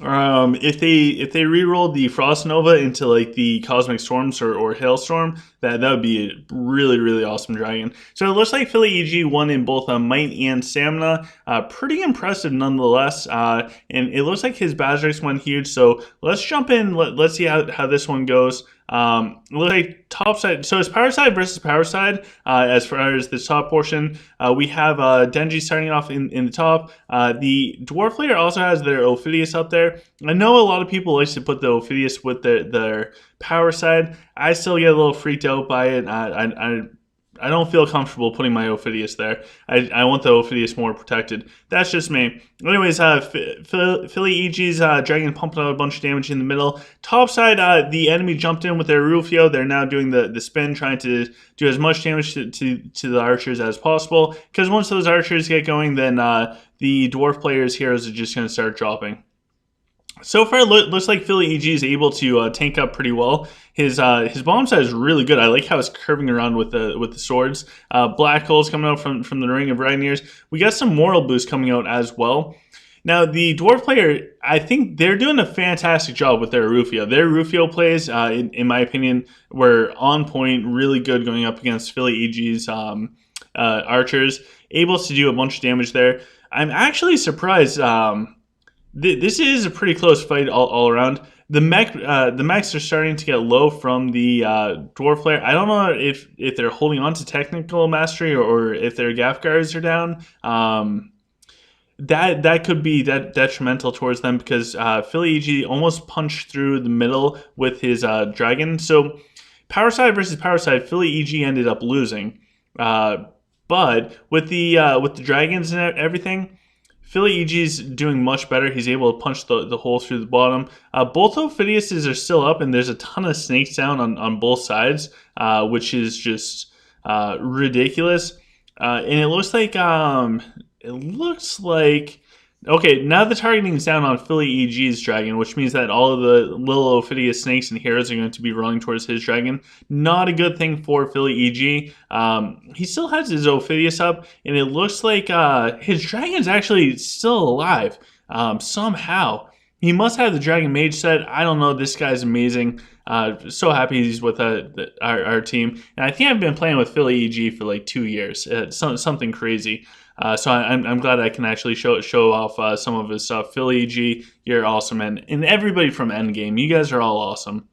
If they rerolled the Frost Nova into like the Cosmic Storms or Hailstorm, That would be a really, really awesome dragon. So it looks like Philly EG won in both might and stamina. Pretty impressive nonetheless. And it looks like his Bazarix went huge. So let's jump in. Let's see how this one goes. It looks like top side. So it's power side versus power side. As far as the top portion, we have Denji starting off in the top. The dwarf player also has their Ophidius up there. I know a lot of people like to put the Ophidius with their power side. I still get a little freaked out by it. I don't feel comfortable putting my Ophidius there. I want the Ophidius more protected. That's just me. Anyways, Philly EG's dragon pumping out a bunch of damage in the middle. Top side, the enemy jumped in with their Rufio. They're now doing the spin, trying to do as much damage to the archers as possible. Because once those archers get going, then the dwarf player's heroes are just going to start dropping. So far, looks like Philly EG is able to tank up pretty well. His bomb side is really good. I like how it's curving around with the swords. Black holes coming out from the Ring of Ragnars's. We got some moral boost coming out as well. Now, the dwarf player, I think they're doing a fantastic job with their Rufio. Their Rufio plays, in my opinion, were on point, really good going up against Philly EG's archers. Able to do a bunch of damage there. I'm actually surprised. This is a pretty close fight all around. The mechs are starting to get low from the dwarf player. I don't know if they're holding on to technical mastery or if their gaff guards are down. That could be detrimental towards them because Philly EG almost punched through the middle with his dragon. So power side versus power side, Philly EG ended up losing. But with the dragons and everything, Philly EG's doing much better. He's able to punch the hole through the bottom. Both Ophidiuses are still up, and there's a ton of snakes down on both sides, which is just ridiculous. And it looks like okay, now the targeting is down on Philly EG's dragon, which means that all of the little Ophidius snakes and heroes are going to be running towards his dragon. Not a good thing for Philly EG. He still has his Ophidius up, and it looks like his dragon's actually still alive somehow. He must have the Dragon Mage set. I don't know. This guy's amazing. So happy he's with our team. And I think I've been playing with Philly EG for like 2 years. Something crazy. So I'm glad I can actually show off some of his stuff. Philly EG, you're awesome. And everybody from Endgame, you guys are all awesome.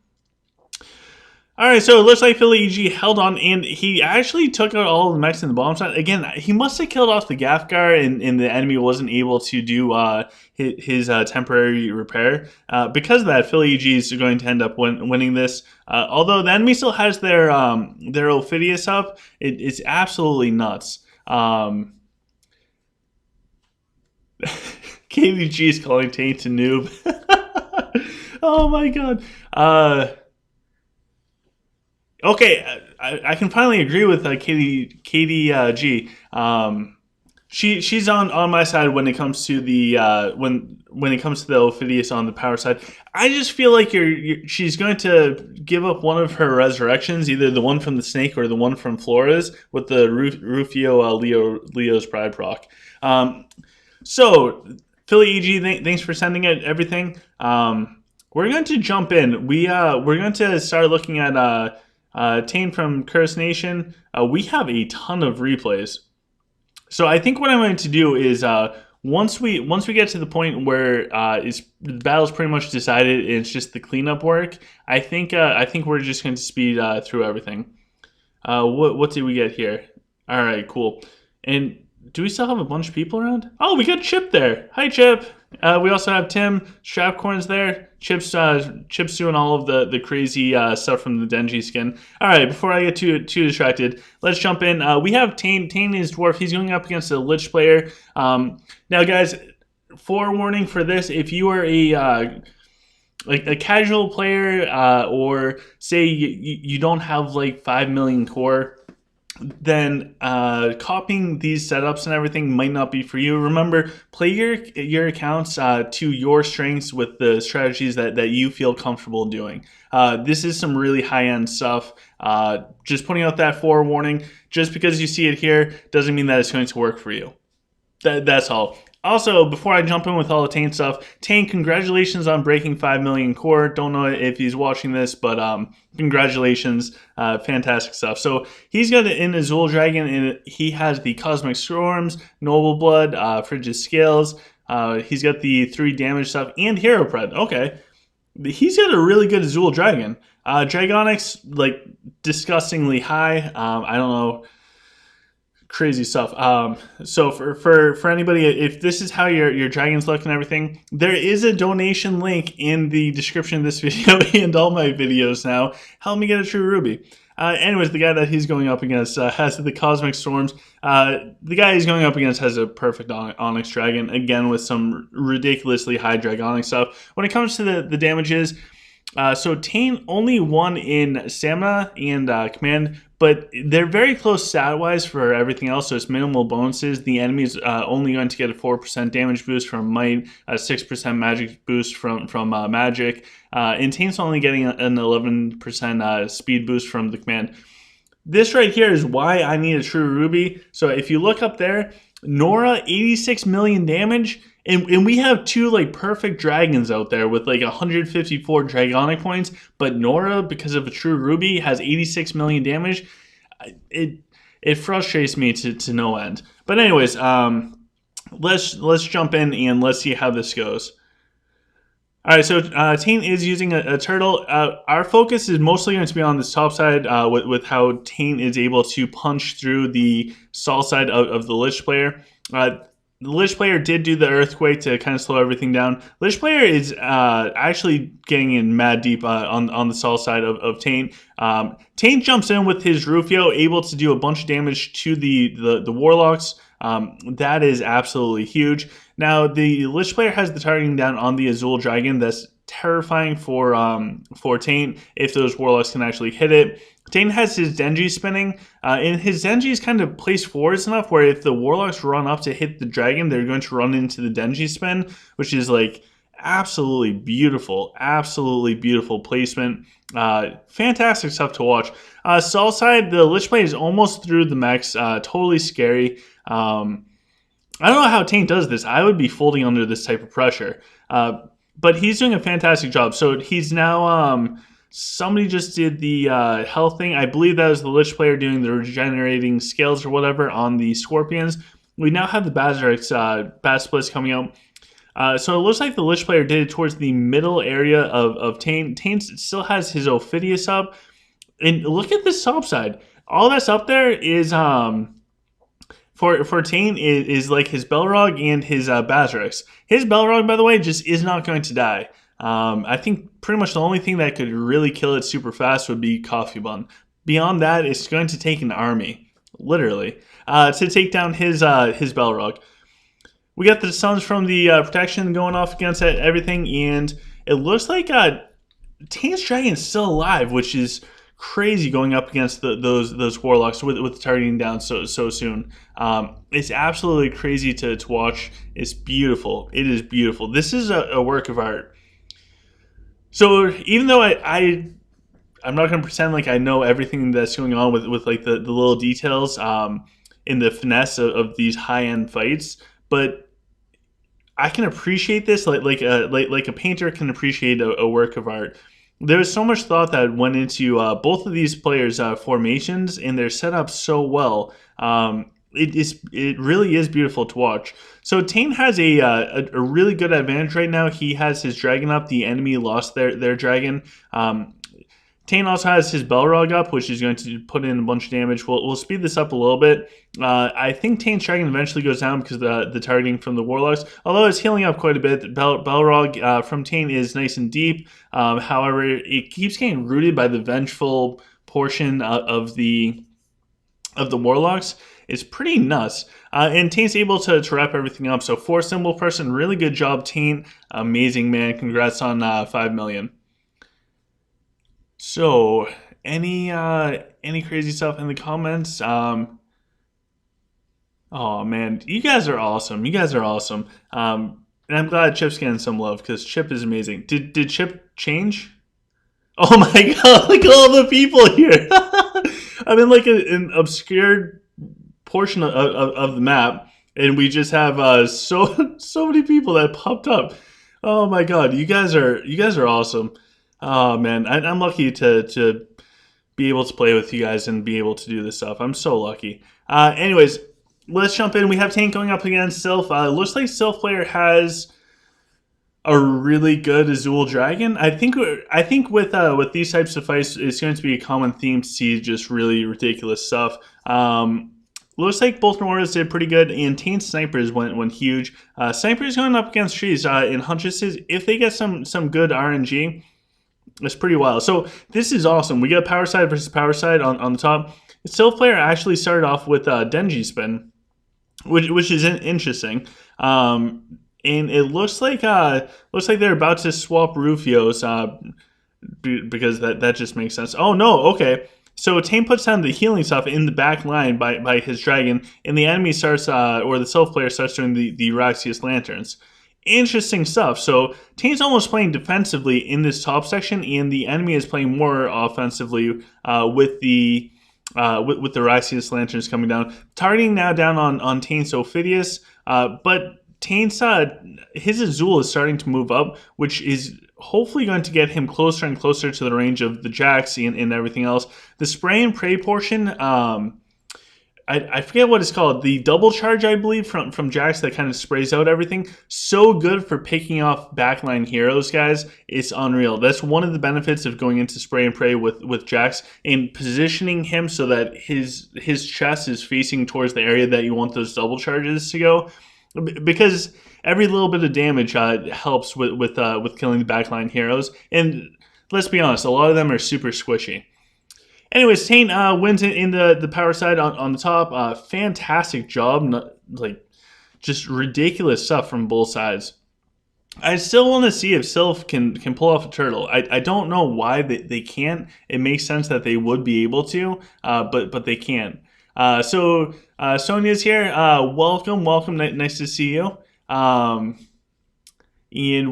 All right, so it looks like Philly EG held on, and he actually took out all of the mechs in the bomb side. Again, he must have killed off the gaff guard, and the enemy wasn't able to do his temporary repair. Because of that, Philly EG is going to end up winning this. Although the enemy still has their Ophidius up, it's absolutely nuts. KVG is calling Taint a noob. Oh my god. Okay, I can finally agree with KDG. She's on my side when it comes to the when it comes to the Ophidius on the power side. I just feel like she's going to give up one of her resurrections, either the one from the snake or the one from Flores, with the Rufio Leo's Pride proc. So Philly EG, thanks for sending it everything. We're going to jump in. We're going to start looking at Taint from Curse Nation. We have a ton of replays. So I think what I'm going to do is once we get to the point where the battle's pretty much decided and it's just the cleanup work, I think we're just going to speed through everything. What did we get here? All right, cool. And do we still have a bunch of people around? Oh, we got Chip there. Hi, Chip. We also have Tim. Strapcorn's there. Chip's doing all of the crazy stuff from the Denji skin. All right, before I get too distracted, let's jump in. We have Taint. Taint is dwarf. He's going up against a Lich player. Now, guys, forewarning for this: if you are a casual player, or say you don't have like 5 million core, then copying these setups and everything might not be for you. Remember, play your accounts to your strengths with the strategies that you feel comfortable doing. This is some really high-end stuff. Just putting out that forewarning. Just because you see it here doesn't mean that it's going to work for you. That's all. Also, before I jump in with all the Taint stuff, Taint, congratulations on breaking 5 million core. Don't know if he's watching this, but congratulations. Fantastic stuff. So he's got an Azul Dragon, and he has the Cosmic Storms, Noble Blood, Frigid Scales. He's got the 3 damage stuff and Hero Pred. Okay. He's got a really good Azul Dragon. Dragonics, like, disgustingly high. I don't know. Crazy stuff. So for anybody, if this is how your dragons look and everything, there is a donation link in the description of this video and all my videos now. Help me get a true ruby. Anyways, the guy that he's going up against has the Cosmic Storms. The guy he's going up against has a perfect Onyx Dragon, again with some ridiculously high Dragonic stuff. When it comes to the damages, so Taint only won in Stamina and Command, but they're very close stat-wise for everything else, so it's minimal bonuses. The enemy's only going to get a 4% damage boost from Might, a 6% magic boost from Magic, and Taint's only getting an 11% speed boost from the Command. This right here is why I need a true ruby. So if you look up there, Nora, 86 million damage, and we have 2 like perfect dragons out there with like 154 dragonic points, but Nora, because of a true ruby, has 86 million damage. It frustrates me to no end. But anyways, let's jump in and let's see how this goes. All right, so Taint is using a turtle. Our focus is mostly going to be on this top side with how Taint is able to punch through the stall side of the Lich player. The Lich player did do the Earthquake to kind of slow everything down. Lich player is actually getting in mad deep on the stall side of Taint. Taint jumps in with his Rufio, able to do a bunch of damage to the Warlocks. That is absolutely huge. Now, the Lich player has the targeting down on the Azul Dragon. That's terrifying for Taint if those Warlocks can actually hit it. Taint has his Denji spinning, and his Denji is kind of placed forwards enough where if the Warlocks run up to hit the Dragon, they're going to run into the Denji spin, which is like absolutely beautiful placement. Fantastic stuff to watch. Stall side, the Lich player is almost through the mechs, totally scary. I don't know how Taint does this. I would be folding under this type of pressure. But he's doing a fantastic job. So he's now... somebody just did the health thing. I believe that was the Lich player doing the regenerating scales or whatever on the Scorpions. We now have the Bazarix Baz Splits coming out. So it looks like the Lich player did it towards the middle area of Taint. Taint still has his Ophidius up. And look at this top side. All that's up there is... For Taint is like his Belrog and his Bazarix. His Belrog, by the way, just is not going to die. I think pretty much the only thing that could really kill it super fast would be Coffee Bun. Beyond that, it's going to take an army, literally, to take down his Belrog. We got the Suns from the protection going off against everything, and it looks like Taint's Dragon is still alive, which is crazy going up against those Warlocks with the targeting down so soon. It's absolutely crazy to watch. It's beautiful. It is beautiful. This is a work of art. So even though I'm not going to pretend like I know everything that's going on with like the little details in the finesse of these high-end fights, but I can appreciate this like a painter can appreciate a work of art. There was so much thought that went into both of these players' formations, and they're set up so well. It really is beautiful to watch. So Taint has a really good advantage right now. He has his dragon up. The enemy lost their dragon. Taint also has his Belrog up, which is going to put in a bunch of damage. We'll speed this up a little bit. I think Taint's dragon eventually goes down because of the targeting from the Warlocks. Although it's healing up quite a bit. Belrog from Taint is nice and deep. However, it keeps getting rooted by the vengeful portion of the Warlocks. It's pretty nuts. And Taint's able to wrap everything up. So 4 symbol person, really good job, Taint. Amazing, man. Congrats on 5 million. So, any crazy stuff in the comments? Oh man, you guys are awesome. You guys are awesome. And I'm glad Chip's getting some love because Chip is amazing. Did Chip change? Oh my god, look at all the people here. I'm in like an obscured portion of the map. and we just have so many people that popped up. Oh my god, you guys are awesome. Oh man, I'm lucky to be able to play with you guys and be able to do this stuff. I'm so lucky. Anyways, let's jump in. We have Taint going up against Sylph. Looks like Sylph player has a really good Azul Dragon. I think with these types of fights, it's going to be a common theme to see just really ridiculous stuff. Looks like both Noras did pretty good, and Taint Snipers went huge. Snipers going up against trees in Huntresses. If they get some good RNG, it's pretty wild. So this is awesome. We got power side versus power side on the top. Sylph player actually started off with Denji spin, which is interesting. And it looks like they're about to swap Rufios because that just makes sense. Oh no, okay. So Taint puts down the healing stuff in the back line by his dragon, and the enemy starts or the Sylph player starts doing the Raxius lanterns. Interesting stuff. So Taint's almost playing defensively in this top section, and the enemy is playing more offensively with the Raxius lanterns coming down. Targeting now down on Taint's Ophidius, but Taint's his Azul is starting to move up, which is hopefully going to get him closer and closer to the range of the Jax and everything else. The spray and pray portion, I forget what it's called. The double charge, I believe, from Jax that kind of sprays out everything. So good for picking off backline heroes, guys. It's unreal. That's one of the benefits of going into spray and pray with Jax and positioning him so that his chest is facing towards the area that you want those double charges to go. Because every little bit of damage helps with killing the backline heroes, and let's be honest, a lot of them are super squishy. Anyways, Taint wins in the power side on the top. Fantastic job, just ridiculous stuff from both sides. I still want to see if Sylph can pull off a turtle. I don't know why they can't. It makes sense that they would be able to, but they can't. So Sonia's here. Welcome. Nice to see you. And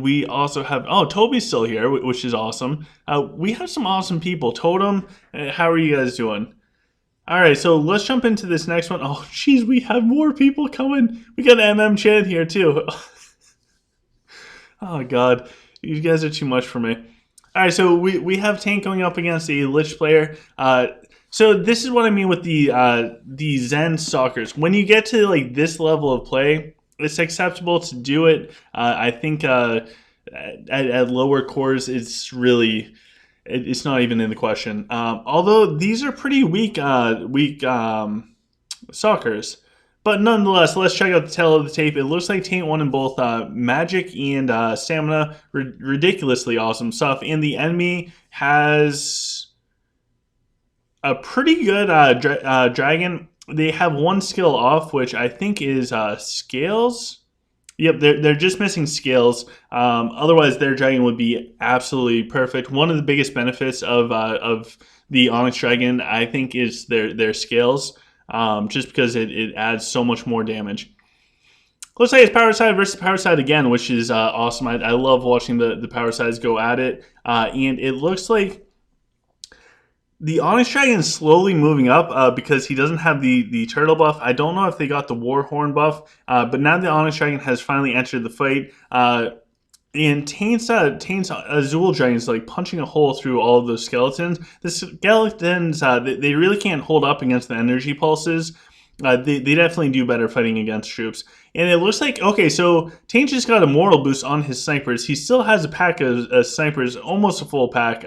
we also have, Toby's still here, which is awesome. We have some awesome people. Totem, how are you guys doing? All right, so let's jump into this next one. Oh, jeez, we have more people coming. We got MM Chan here too. Oh God, you guys are too much for me. All right, so we have Taint going up against a Lich player. So this is what I mean with the Zen stalkers. When you get to this level of play, it's acceptable to do it. I think at lower cores, it's not even in the question. Although these are pretty weak stalkers. But nonetheless, let's check out the tail of the tape. It looks like Taint won in both magic and stamina. Ridiculously awesome stuff. And the enemy has a pretty good dragon. They have one skill off, which I think is scales. Yep, they're just missing scales. Otherwise, their dragon would be absolutely perfect. One of the biggest benefits of the Onyx Dragon, I think, is their scales. Just because it adds so much more damage. Looks like it's power side versus power side again, which is awesome. I love watching the power sides go at it. And it looks like the Onyx Dragon is slowly moving up because he doesn't have the turtle buff. I don't know if they got the Warhorn buff, but now the Onyx Dragon has finally entered the fight. And Taint's Azul Dragon is punching a hole through all of those skeletons. The skeletons, they really can't hold up against the energy pulses. They definitely do better fighting against troops. And it looks like, okay, so Taint just got a moral boost on his snipers. He still has a pack of snipers, almost a full pack,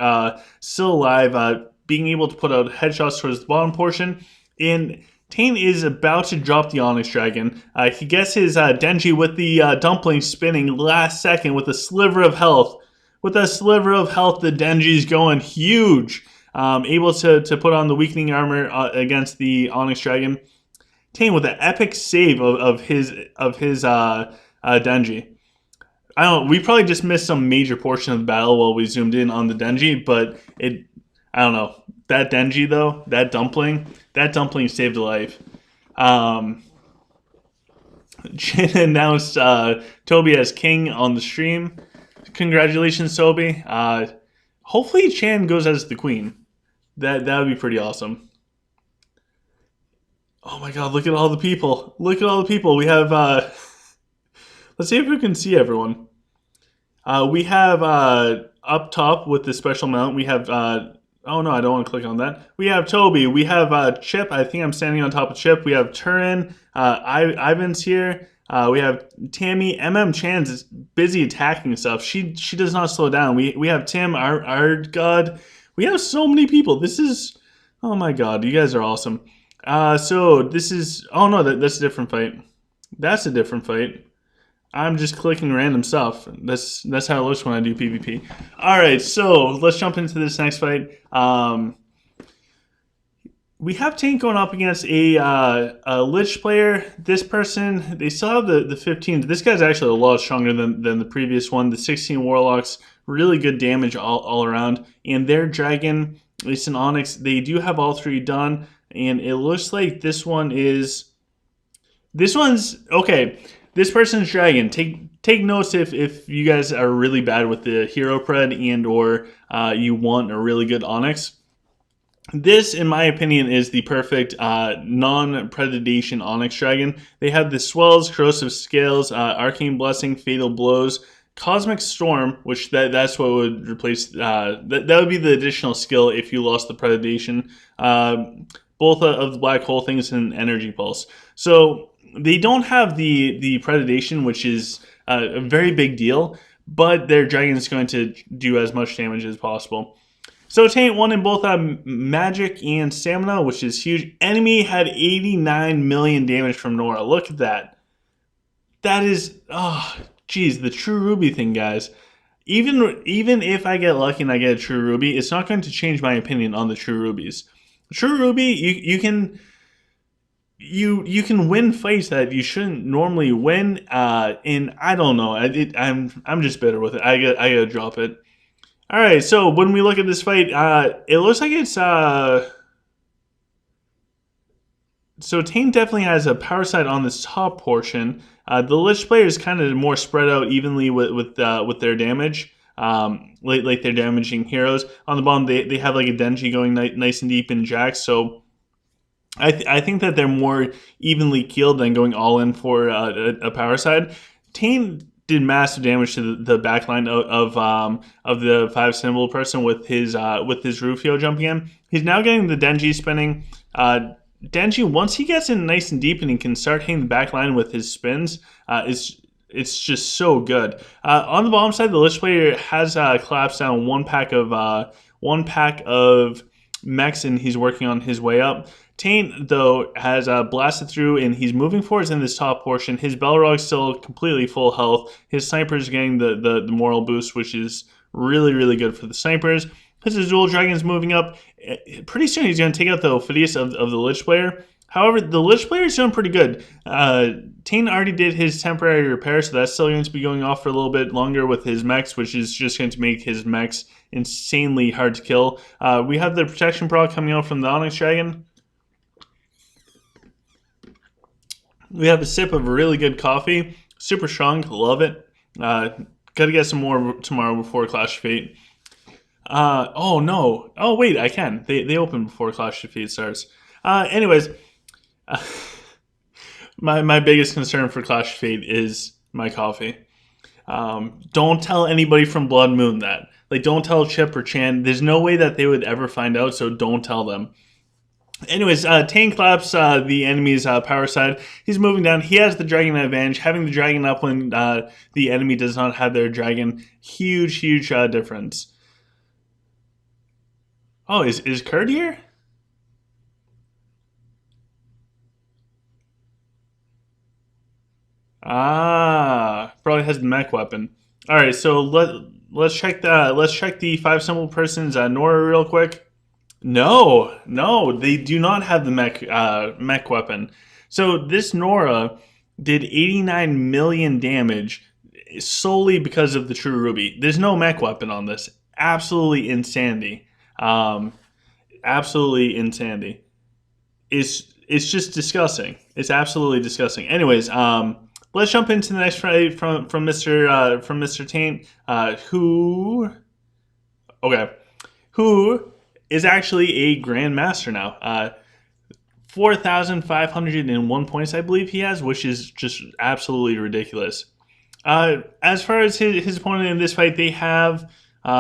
still alive, being able to put out headshots towards the bottom portion. And Taint is about to drop the Onyx Dragon. He gets his Denji with the dumpling spinning last second with a sliver of health. With a sliver of health, the Denji's going huge. Able to put on the weakening armor against the Onyx Dragon. Taint with an epic save of his Denji. I don't know, we probably just missed some major portion of the battle while we zoomed in on the Denji, but I don't know. That Denji, though, that dumpling saved a life. Chin announced Toby as king on the stream. Congratulations, Toby. Hopefully Chan goes as the queen. That would be pretty awesome. Oh my god, look at all the people. Look at all the people. We have, let's see if we can see everyone. We have up top with the special mount, we have, oh no, I don't want to click on that. We have Toby. We have Chip. I think I'm standing on top of Chip. We have Turin. Ivan's here. We have Tammy. Chan's is busy attacking stuff. She does not slow down. We have Tim, our god. We have so many people. This is, oh my god, you guys are awesome. So this is, oh no, that's a different fight. That's a different fight. I'm just clicking random stuff. That's how it looks when I do PvP. All right, so let's jump into this next fight. We have Taint going up against a Lich player. This person, they still have the 15. This guy's actually a lot stronger than the previous one. The 16 Warlocks, really good damage all around. And their Dragon, at least in Onyx, they do have all three done. And it looks like this one's, okay. This person's Dragon. Take notes if you guys are really bad with the hero pred and or you want a really good Onyx. This, in my opinion, is the perfect non-predation Onyx Dragon. They have the Swells, Corrosive Scales, Arcane Blessing, Fatal Blows, Cosmic Storm, which that's what would replace, that would be the additional skill if you lost the predation. Both of the Black Hole things and Energy Pulse. So they don't have the predation, which is a very big deal, but their Dragon is going to do as much damage as possible. So Taint won in both magic and stamina, which is huge. Enemy had 89 million damage from Nora. Look at that. That is, oh, geez, the True Ruby thing, guys. Even if I get lucky and I get a True Ruby, it's not going to change my opinion on the True Rubies. True Ruby, you can win fights that you shouldn't normally win. And I don't know. I'm just bitter with it. I gotta drop it. All right, so when we look at this fight, it looks like it's so Taint definitely has a power side on this top portion. The Lich player is kind of more spread out evenly with their damage, like they're damaging heroes. On the bottom, they have like a Denji going nice and deep in Jax, so I think that they're more evenly keeled than going all in for a power side. Taint did massive damage to the backline of the 5 symbol person with his Rufio jumping in. He's now getting the Denji spinning. Denji, once he gets in nice and deep and he can start hitting the backline with his spins, it's just so good. On the bottom side, the Lich player has collapsed down one pack of mechs, and he's working on his way up. Taint, though, has blasted through, and he's moving forwards in this top portion. His Balrog's still completely full health. His Sniper's getting the moral boost, which is really, really good for the Snipers. His Dual Dragon's moving up. Pretty soon he's going to take out the Ophidius of the Lich player. However, the Lich player is doing pretty good. Taint already did his temporary repair, so that's still going to be going off for a little bit longer with his mechs, which is just going to make his mechs insanely hard to kill. We have the protection proc coming out from the Onyx Dragon. We have a sip of really good coffee. Super strong. Love it. Gotta get some more tomorrow before Clash of Fate. Oh, no. Oh, wait, I can. They open before Clash of Fate starts. Anyways, my biggest concern for Clash of Fate is my coffee. Don't tell anybody from Blood Moon that. Like, don't tell Chip or Chan. There's no way that they would ever find out, so don't tell them. Anyways, Taint claps the enemy's power side. He's moving down. He has the Dragon advantage. Having the Dragon up when the enemy does not have their Dragon, huge difference. Oh, is Kurt here? Probably has the mech weapon. All right, so let's check the 5 symbol person's Nora real quick. No, they do not have the mech weapon. So this Nora did 89 million damage solely because of the True Ruby. There's no mech weapon on this. Absolutely insanity. Absolutely insanity. It's just disgusting. It's absolutely disgusting. Anyways, let's jump into the next fight from Mr. Taint, who is actually a Grandmaster now. 4,501 points, I believe he has, which is just absolutely ridiculous. As far as his opponent in this fight, they have they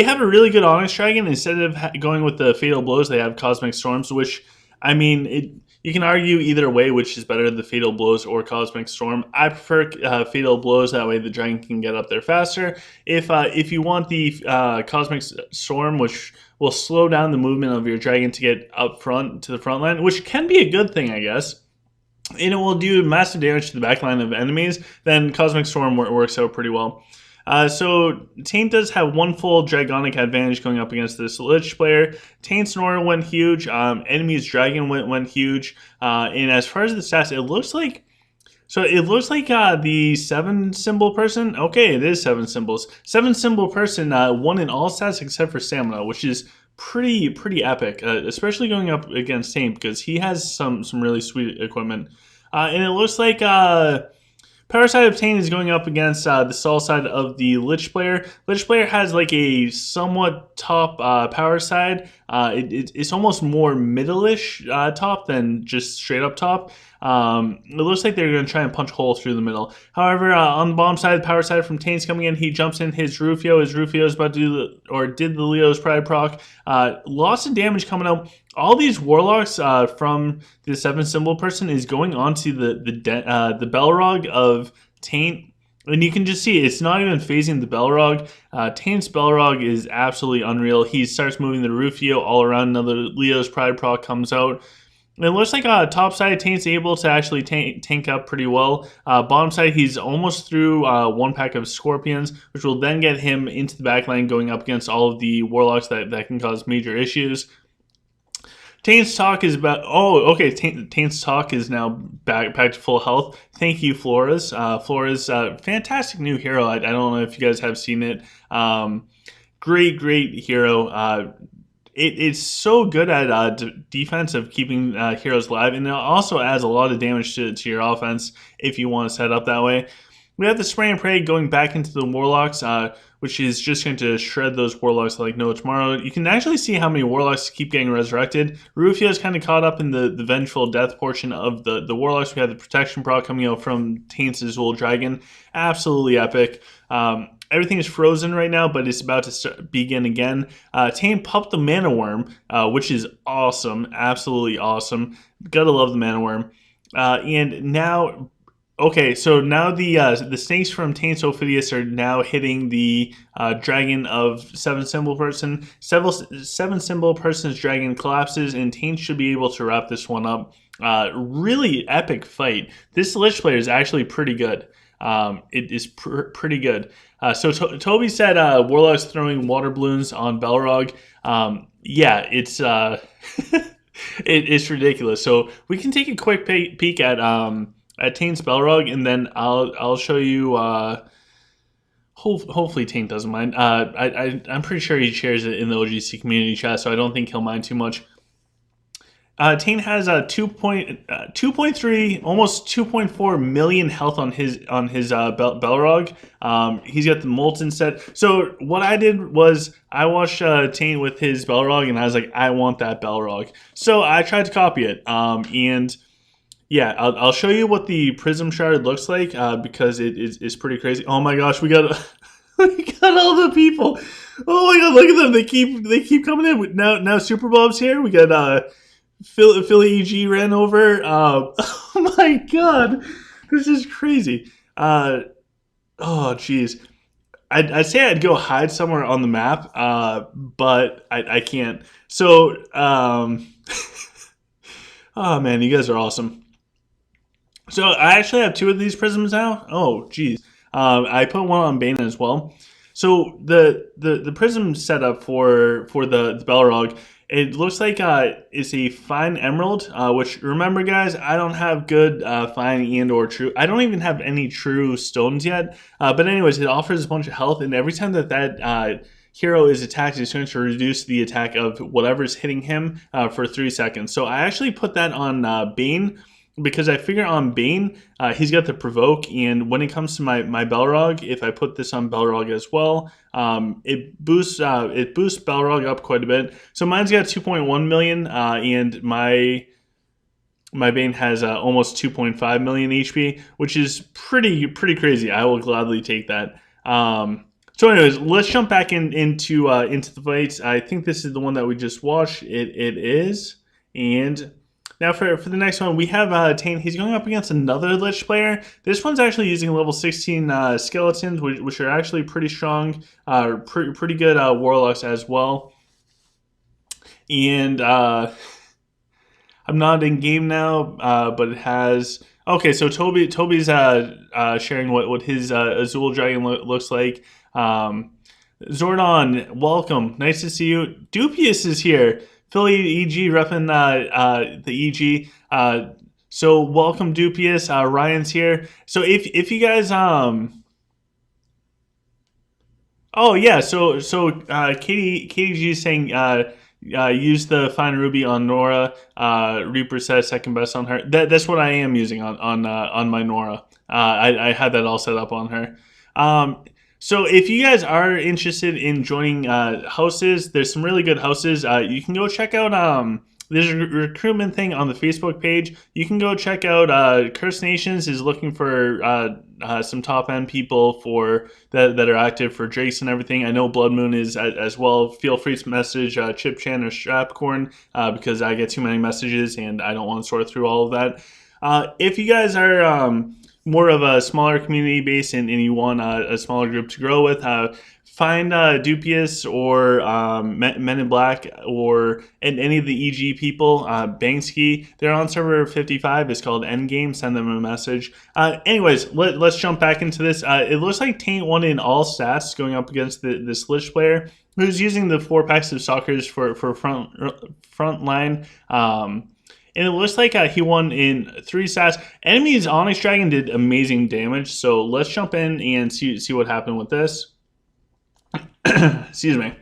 have a really good Onyx Dragon. Instead of going with the Fatal Blows, they have Cosmic Storms, which, I mean, you can argue either way which is better, the Fatal Blows or Cosmic Storm. I prefer Fatal Blows, that way the dragon can get up there faster. If you want the Cosmic Storm, which will slow down the movement of your dragon to get up front to the front line, which can be a good thing, I guess, and it will do massive damage to the backline of enemies, then Cosmic Storm works out pretty well. So Taint does have one full Dragonic advantage going up against this Lich player. Taint's Nora went huge. Enemy's Dragon went huge. And as far as the stats, it looks like the 7 symbol person. Okay, it is 7 symbols. 7 symbol person won in all stats except for stamina, which is pretty epic, especially going up against Taint, because he has some really sweet equipment. And it looks like power side of Taint is going up against the Sol side of the Lich player. Lich player has like a somewhat top power side. It's almost more middle-ish top than just straight up top. It looks like they're going to try and punch a hole through the middle. However, on the bottom side, the power side from Taint's coming in. He jumps in his Rufio. His Rufio is about to do did the Leo's Pride proc. Lots of damage coming out. All these Warlocks from the 7 symbol person is going onto the Belrog of Taint. And you can just see it's not even phasing the Belrog. Taint's Belrog is absolutely unreal. He starts moving the Rufio all around. Another Leo's Pride proc comes out. It looks like top side, Taint's able to actually tank up pretty well. Bottom side, he's almost through one pack of Scorpions, which will then get him into the backline going up against all of the Warlocks that can cause major issues. Taint's talk is about... Oh, okay. Taint's talk is now back to full health. Thank you, Flores. Flores, fantastic new hero. I don't know if you guys have seen it. Great hero. It's so good at defense of keeping heroes alive, and it also adds a lot of damage to your offense if you want to set up that way. We have the Spray and Pray going back into the Warlocks, which is just going to shred those Warlocks like no tomorrow. You can actually see how many Warlocks keep getting resurrected. Rufio is kind of caught up in the Vengeful Death portion of the Warlocks. We have the Protection proc coming out from Taint's Azul Dragon. Absolutely epic. Everything is frozen right now, but it's about to begin again. Taint popped the Mana Worm, which is awesome. Absolutely awesome. Gotta love the Mana Worm. And now... Okay, so now the snakes from Taint's Ophidius are now hitting the dragon of 7 symbol person. 7 symbol person's dragon collapses, and Taint should be able to wrap this one up. Really epic fight. This Lich player is actually pretty good. It is pretty good. So Toby said Warlock's throwing water balloons on Belrog. Yeah, it's it's ridiculous. So we can take a quick peek at Taint's Belrog, and then I'll show you. Hopefully Taint doesn't mind. I'm pretty sure he shares it in the OGC community chat, so I don't think he'll mind too much. Taint has a 2.3, almost 2.4 million health on his Belrog. He's got the Molten set. So what I did was I watched Taint with his Belrog, and I was like, I want that Belrog. So I tried to copy it, and yeah, I'll show you what the Prism Shard looks like because it's pretty crazy. Oh my gosh, we got all the people. Oh my god, look at them! They keep coming in. Now Super Bob's here. We got Philly EG ran over. Oh my god, this is crazy. Oh jeez, I'd say I'd go hide somewhere on the map, but I can't. So oh man, you guys are awesome. So I actually have 2 of these prisms now. Oh, geez. I put one on Bane as well. So the prism setup for the Belrog, it looks like it's a fine emerald, which, remember guys, I don't have good fine and or true. I don't even have any true stones yet. But anyways, it offers a bunch of health, and every time that hero is attacked, it's going to reduce the attack of whatever's hitting him for 3 seconds. So I actually put that on Bane. because I figure on Bane, he's got the provoke, and when it comes to my Balrog, if I put this on Balrog as well, it boosts Balrog up quite a bit. So mine's got 2.1 million, and my Bane has almost 2.5 million HP, which is pretty crazy. I will gladly take that. So, anyways, let's jump back into the fights. I think this is the one that we just watched. It is, and now for the next one, we have Taint. He's going up against another Lich player. This one's actually using level 16 skeletons, which are actually pretty strong, pretty good warlocks as well. And I'm not in game now, but it has. Okay, so Toby's sharing what his Azul Dragon looks like. Zordon, welcome. Nice to see you. Dupius is here. Philly EG repping the EG. So welcome, Dupius. Ryan's here. So if you guys oh yeah, so KDG is saying use the Fine Ruby on Nora. Reaper says second best on her. That's what I am using on my Nora. I had that all set up on her. So if you guys are interested in joining houses, there's some really good houses. You can go check out there's a recruitment thing on the Facebook page. You can go check out Curse Nations is looking for some top end people for that are active for Drakes and everything. I know Blood Moon is as well. Feel free to message Chip Chan or Strapcorn because I get too many messages and I don't want to sort through all of that. If you guys are more of a smaller community base and you want a smaller group to grow with, find Dupius or Men in Black or any of the EG people, Banksky. They're on server 55. It's called Endgame. Send them a message. Anyways, let's jump back into this. It looks like Taint won in all stats going up against this Lich player who's using the 4 packs of Stalkers for front line. And it looks like he won in 3 stats. Enemy's Onyx Dragon did amazing damage, so let's jump in and see what happened with this. Excuse me.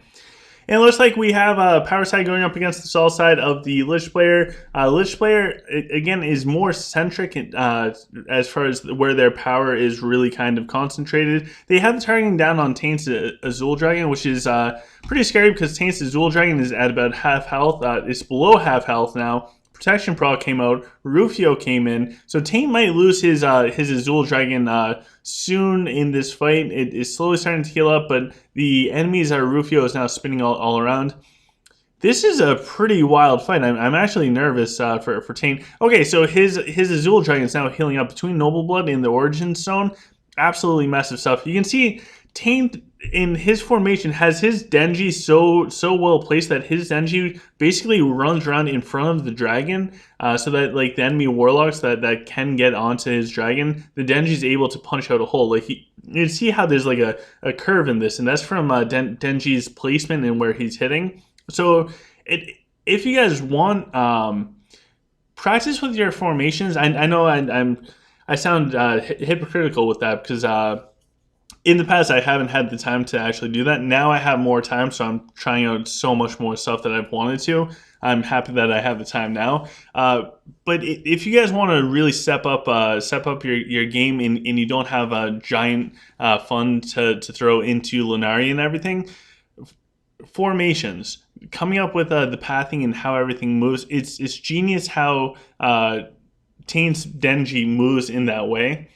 And it looks like we have Power Side going up against the Soul side of the Lich player. Lich player, again, is more centric as far as where their power is really kind of concentrated. They have the targeting down on Taint's Azul Dragon, which is pretty scary because Taint's Azul Dragon is at about half health. It's below half health now. Protection Proc came out, Rufio came in, so Taint might lose his Azul Dragon soon in this fight. It is slowly starting to heal up, but the enemies Rufio is now spinning all around. This is a pretty wild fight. I'm actually nervous for Taint. Okay, so his Azul Dragon is now healing up between Noble Blood and the Origin Stone. Absolutely massive stuff. You can see Taint in his formation has his Denji so well placed that his Denji basically runs around in front of the dragon, so that like the enemy warlocks that can get onto his dragon, the Denji is able to punch out a hole. Like you see how there's like a curve in this, and that's from Denji's placement and where he's hitting. So if you guys want practice with your formations, I know I sound hypocritical with that because in the past, I haven't had the time to actually do that. Now I have more time, so I'm trying out so much more stuff that I've wanted to. I'm happy that I have the time now. But if you guys want to really step up your game and you don't have a giant fund to throw into Lunari and everything, formations, coming up with the pathing and how everything moves, it's genius how Taint's Denji moves in that way.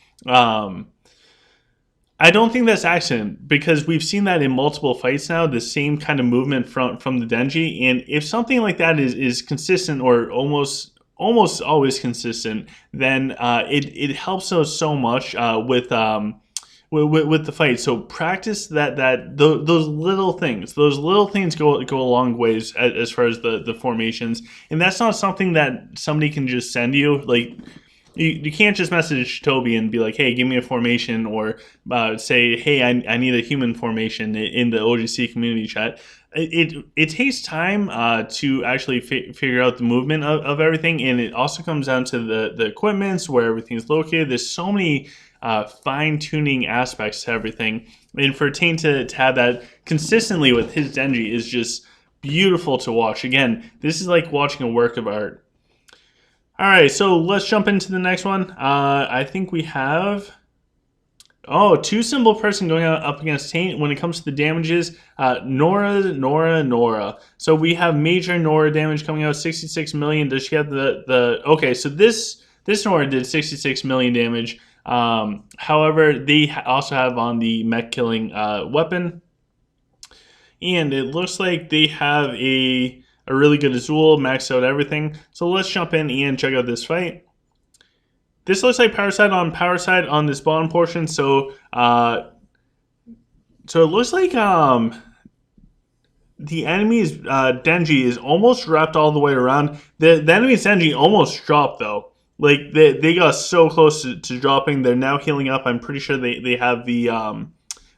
I don't think that's accident because we've seen that in multiple fights now, the same kind of movement from the Denji. And if something like that is consistent or almost always consistent, then it helps us so much with the fight. So practice those little things. Those little things go a long ways as far as the formations. And that's not something that somebody can just send you. Like, you can't just message Toby and be like, hey, give me a formation, or say, hey, I need a human formation in the OGC community chat. It takes time to actually figure out the movement of everything, and it also comes down to the equipments, where everything's located. There's so many fine-tuning aspects to everything, and for Taint to have that consistently with his Denji is just beautiful to watch. Again, this is like watching a work of art. All right, so let's jump into the next one. I think we have. Oh, two symbol person going up against Taint. When it comes to the damages, Nora. So we have major Nora damage coming out, 66 million. Does she have the? Okay, so this Nora did 66 million damage. However, they also have on the mech killing weapon, and it looks like they have a really good Azul, maxed out everything. So let's jump in and check out this fight. This looks like power side on this bottom portion. So so it looks like the enemy's Denji is almost wrapped all the way around. The enemy's Denji almost dropped though. Like they got so close to dropping. They're now healing up. I'm pretty sure they have the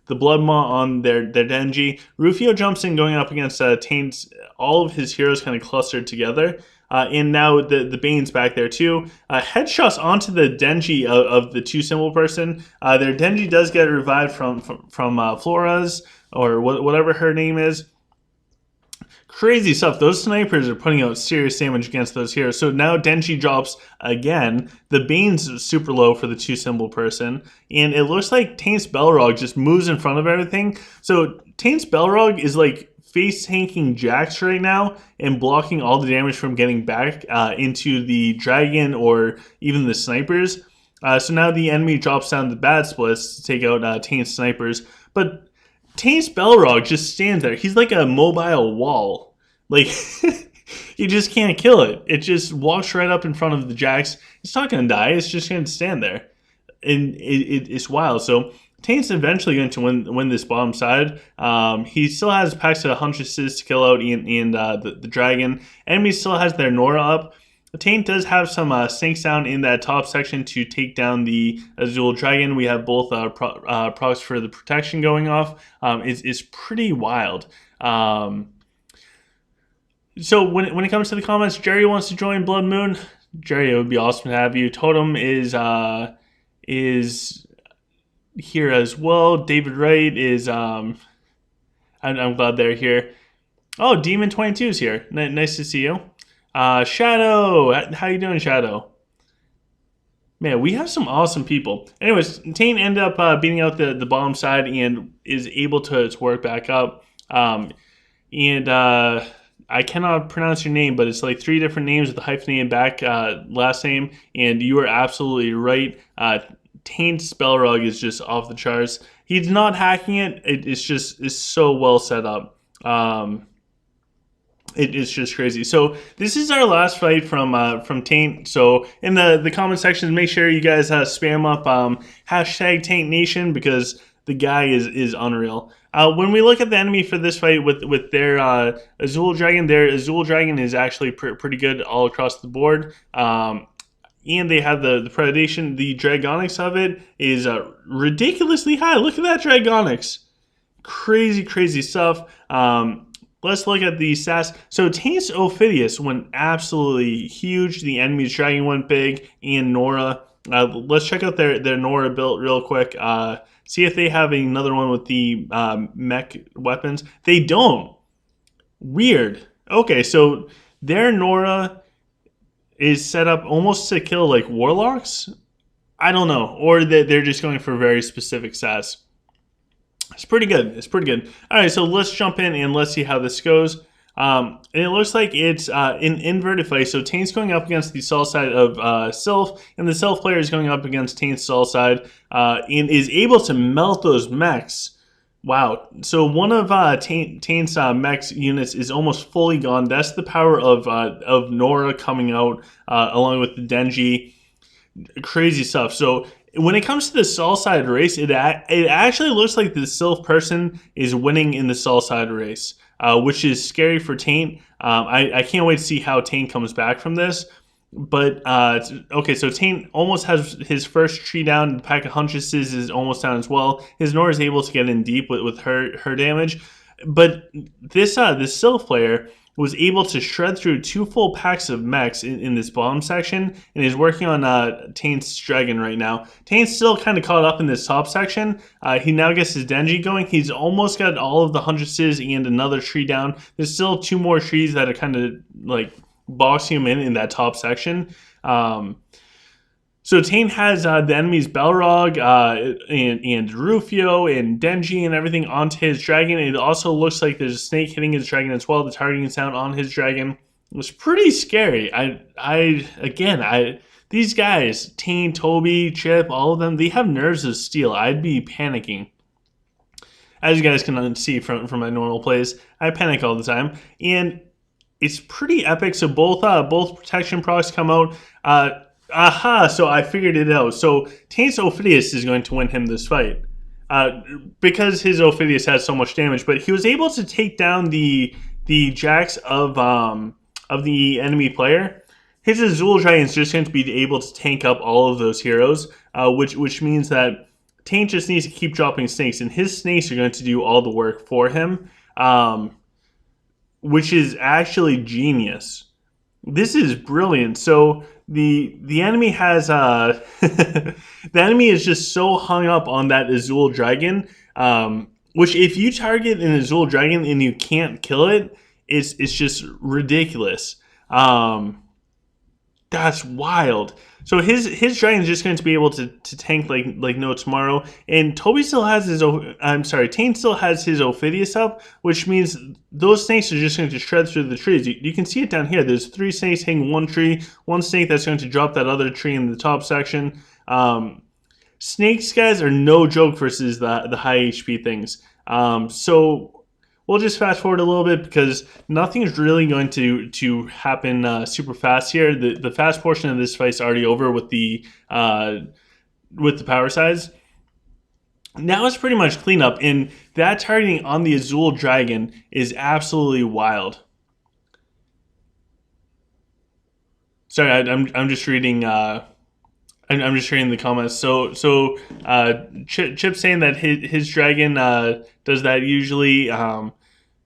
Blood Maw on their Denji. Rufio jumps in going up against Taint's. All of his heroes kind of clustered together. And now the Bane's back there too. Headshots onto the Denji of the two symbol person. Their Denji does get revived from Flora's or whatever her name is. Crazy stuff. Those snipers are putting out serious damage against those heroes. So now Denji drops again. The Bane's super low for the two symbol person. And it looks like Taint's Belrog just moves in front of everything. So Taint's Belrog is like face tanking Jax right now and blocking all the damage from getting back into the dragon or even the snipers. So now the enemy drops down the bad splits to take out Taint's snipers. But Taint's Belrog just stands there. He's like a mobile wall. Like, you just can't kill it. It just walks right up in front of the Jax. It's not going to die. It's just going to stand there. And it's wild. So Taint's eventually going to win this bottom side. He still has packs of Huntresses to kill out and the dragon. Enemy still has their Nora up. Taint does have some sinks down in that top section to take down the Azul Dragon. We have both procs for the protection going off. It's pretty wild. So when it comes to the comments, Jerry wants to join Blood Moon. Jerry, it would be awesome to have you. Totem is here as well. David Wright is I'm glad they're here. Oh, Demon 22 is here. Nice to see you. Shadow, how you doing, Shadow? Man, we have some awesome people. Anyways, Taint ended up beating out the bottom side and is able to work back up. I cannot pronounce your name, but it's like 3 different names with the hyphenated back last name, and you are absolutely right. Taint's Belrog is just off the charts. He's not hacking it. It's so well set up. It's just crazy. So this is our last fight from Taint. So in the comment section, make sure you guys spam up hashtag Taint Nation because the guy is unreal. When we look at the enemy for this fight with their Azul Dragon, their Azul Dragon is actually pretty good all across the board. And they have the predation. The Dragonics of it is ridiculously high. Look at that Dragonics. Crazy stuff. Let's look at the stats. So Taint's Ophidius went absolutely huge. The enemy's Dragon went big, and Nora. Let's check out their Nora build real quick. See if they have another one with the mech weapons. They don't. Weird. Okay, so their Nora is set up almost to kill like warlocks. I don't know, or they're just going for very specific stats. It's pretty good. All right, so let's jump in and let's see how this goes. And it looks like it's an inverted fight. So Taint's going up against the Sol side of Sylph, and the Sylph player is going up against Taint's Sol side and is able to melt those mechs. Wow. So one of Taint's mechs units is almost fully gone. That's the power of Nora coming out along with the Denji. Crazy stuff. So when it comes to the Sol side race, it actually looks like the Sylph person is winning in the Sol side race, which is scary for Taint. I can't wait to see how Taint comes back from this. But, okay, so Taint almost has his first tree down. The pack of Huntresses is almost down as well. His Nora is able to get in deep with her damage. But this Sylph player was able to shred through 2 full packs of mechs in this bottom section and is working on Taint's Dragon right now. Taint's still kind of caught up in this top section. He now gets his Denji going. He's almost got all of the Huntresses and another tree down. There's still 2 more trees that are kind of like boxing him in that top section. So Taint has the enemy's Balrog and Rufio and Denji and everything onto his dragon. It also looks like there's a snake hitting his dragon as well. The targeting sound on his dragon was pretty scary. These guys, Taint, Toby, Chip, all of them, they have nerves of steel. I'd be panicking. As you guys can see from my normal plays, I panic all the time, and it's pretty epic. So both protection procs come out. So I figured it out. So Taint's Ophidius is going to win him this fight. Because his Ophidius has so much damage, but he was able to take down the jacks of the enemy player. His Azul Dragon is just going to be able to tank up all of those heroes, which means that Taint just needs to keep dropping snakes, and his snakes are going to do all the work for him, which is actually genius. This is brilliant. So the enemy has the enemy is just so hung up on that Azul Dragon, which if you target an Azul Dragon and you can't kill it, it's just ridiculous. That's wild. So his dragon is just going to be able to tank like no tomorrow. And Toby still has Taint still has his Ophidius up, which means those snakes are just going to shred through the trees. You can see it down here. There's 3 snakes hanging one tree, one snake that's going to drop that other tree in the top section. Snakes, guys, are no joke versus the high HP things. So we'll just fast forward a little bit because nothing is really going to happen super fast here. The fast portion of this fight is already over with the power size. Now it's pretty much cleanup, and that targeting on the Azul Dragon is absolutely wild. Sorry, I'm just reading. I'm just reading the comments. So Chip saying that his dragon does that usually.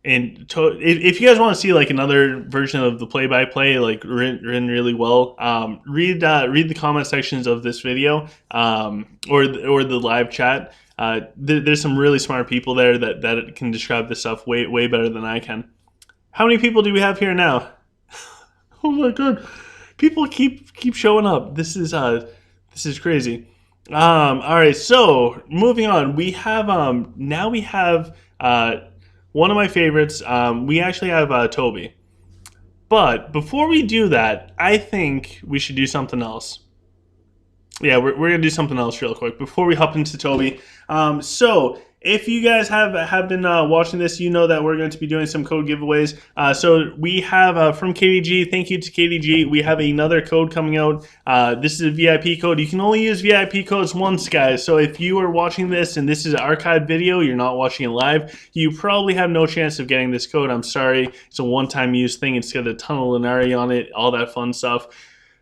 And if you guys want to see like another version of the play-by-play, like written really well, read the comment sections of this video, or the live chat. There's some really smart people there that can describe this stuff way better than I can. How many people do we have here now? Oh my god, people keep showing up. This is crazy. All right, so moving on, we have now we have one of my favorites. We actually have Toby. But before we do that, I think we should do something else. Yeah, we're going to do something else real quick before we hop into Toby. So if you guys have been watching this, you know that we're going to be doing some code giveaways. So we have from KDG, thank you to KDG, we have another code coming out. This is a VIP code. You can only use VIP codes once, guys. So if you are watching this and this is an archived video, you're not watching it live, you probably have no chance of getting this code. I'm sorry. It's a one-time use thing. It's got a ton of Lunari on it, all that fun stuff.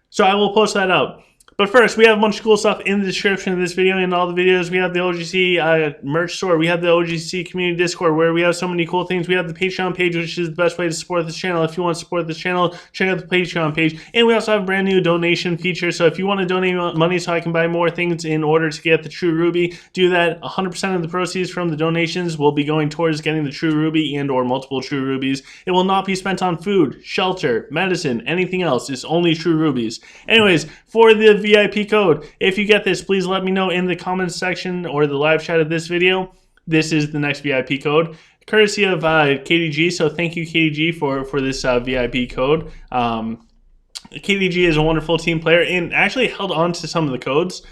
So I will post that up. But first, we have a bunch of cool stuff in the description of this video and all the videos. We have the OGC merch store. We have the OGC community Discord where we have so many cool things. We have the Patreon page, which is the best way to support this channel. If you want to support this channel, check out the Patreon page. And we also have a brand new donation feature. So if you want to donate money so I can buy more things in order to get the True Ruby, do that. 100% of the proceeds from the donations will be going towards getting the True Ruby and or multiple True Rubies. It will not be spent on food, shelter, medicine, anything else. It's only True Rubies. Anyways, for the VIP code, if you get this, please let me know in the comments section or the live chat of this video. This is the next VIP code, courtesy of KDG. So thank you, KDG, for this VIP code. KDG is a wonderful team player and actually held on to some of the codes,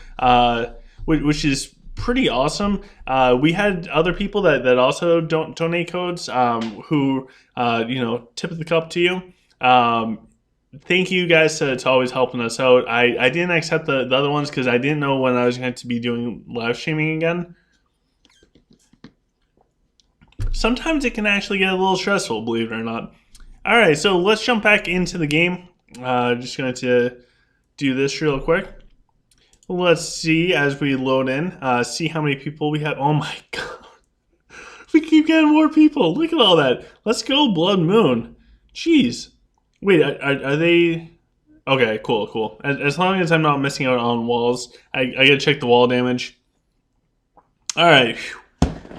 which is pretty awesome. We had other people that also don't donate codes, who tip of the cup to you. Thank you guys to always helping us out. I didn't accept the other ones because I didn't know when I was going to be doing live streaming again. Sometimes it can actually get a little stressful, believe it or not. Alright, so let's jump back into the game. Just going to do this real quick. Let's see as we load in, see how many people we have. Oh my god. We keep getting more people. Look at all that. Let's go, Blood Moon. Jeez. Wait, are they... Okay, cool. As long as I'm not missing out on walls. I gotta check the wall damage. Alright.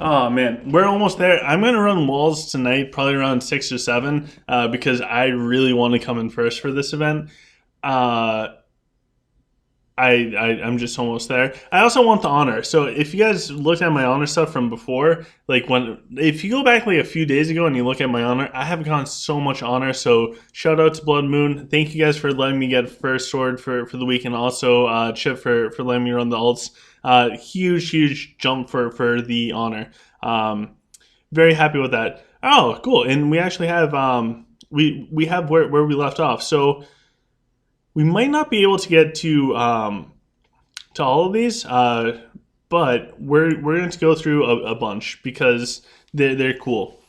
Oh, man. We're almost there. I'm gonna run walls tonight, probably around 6 or 7, because I really want to come in first for this event. I'm just almost there. I also want the honor. So if you guys looked at my honor stuff from before, like if you go back like a few days ago and you look at my honor, I have gotten so much honor. So shout out to Blood Moon. Thank you guys for letting me get first sword for the week, and also Chip for letting me run the ults. Huge jump for the honor. Very happy with that. Oh, cool. And we actually have we have where we left off. So we might not be able to get to all of these, but we're going to go through a bunch because they're cool.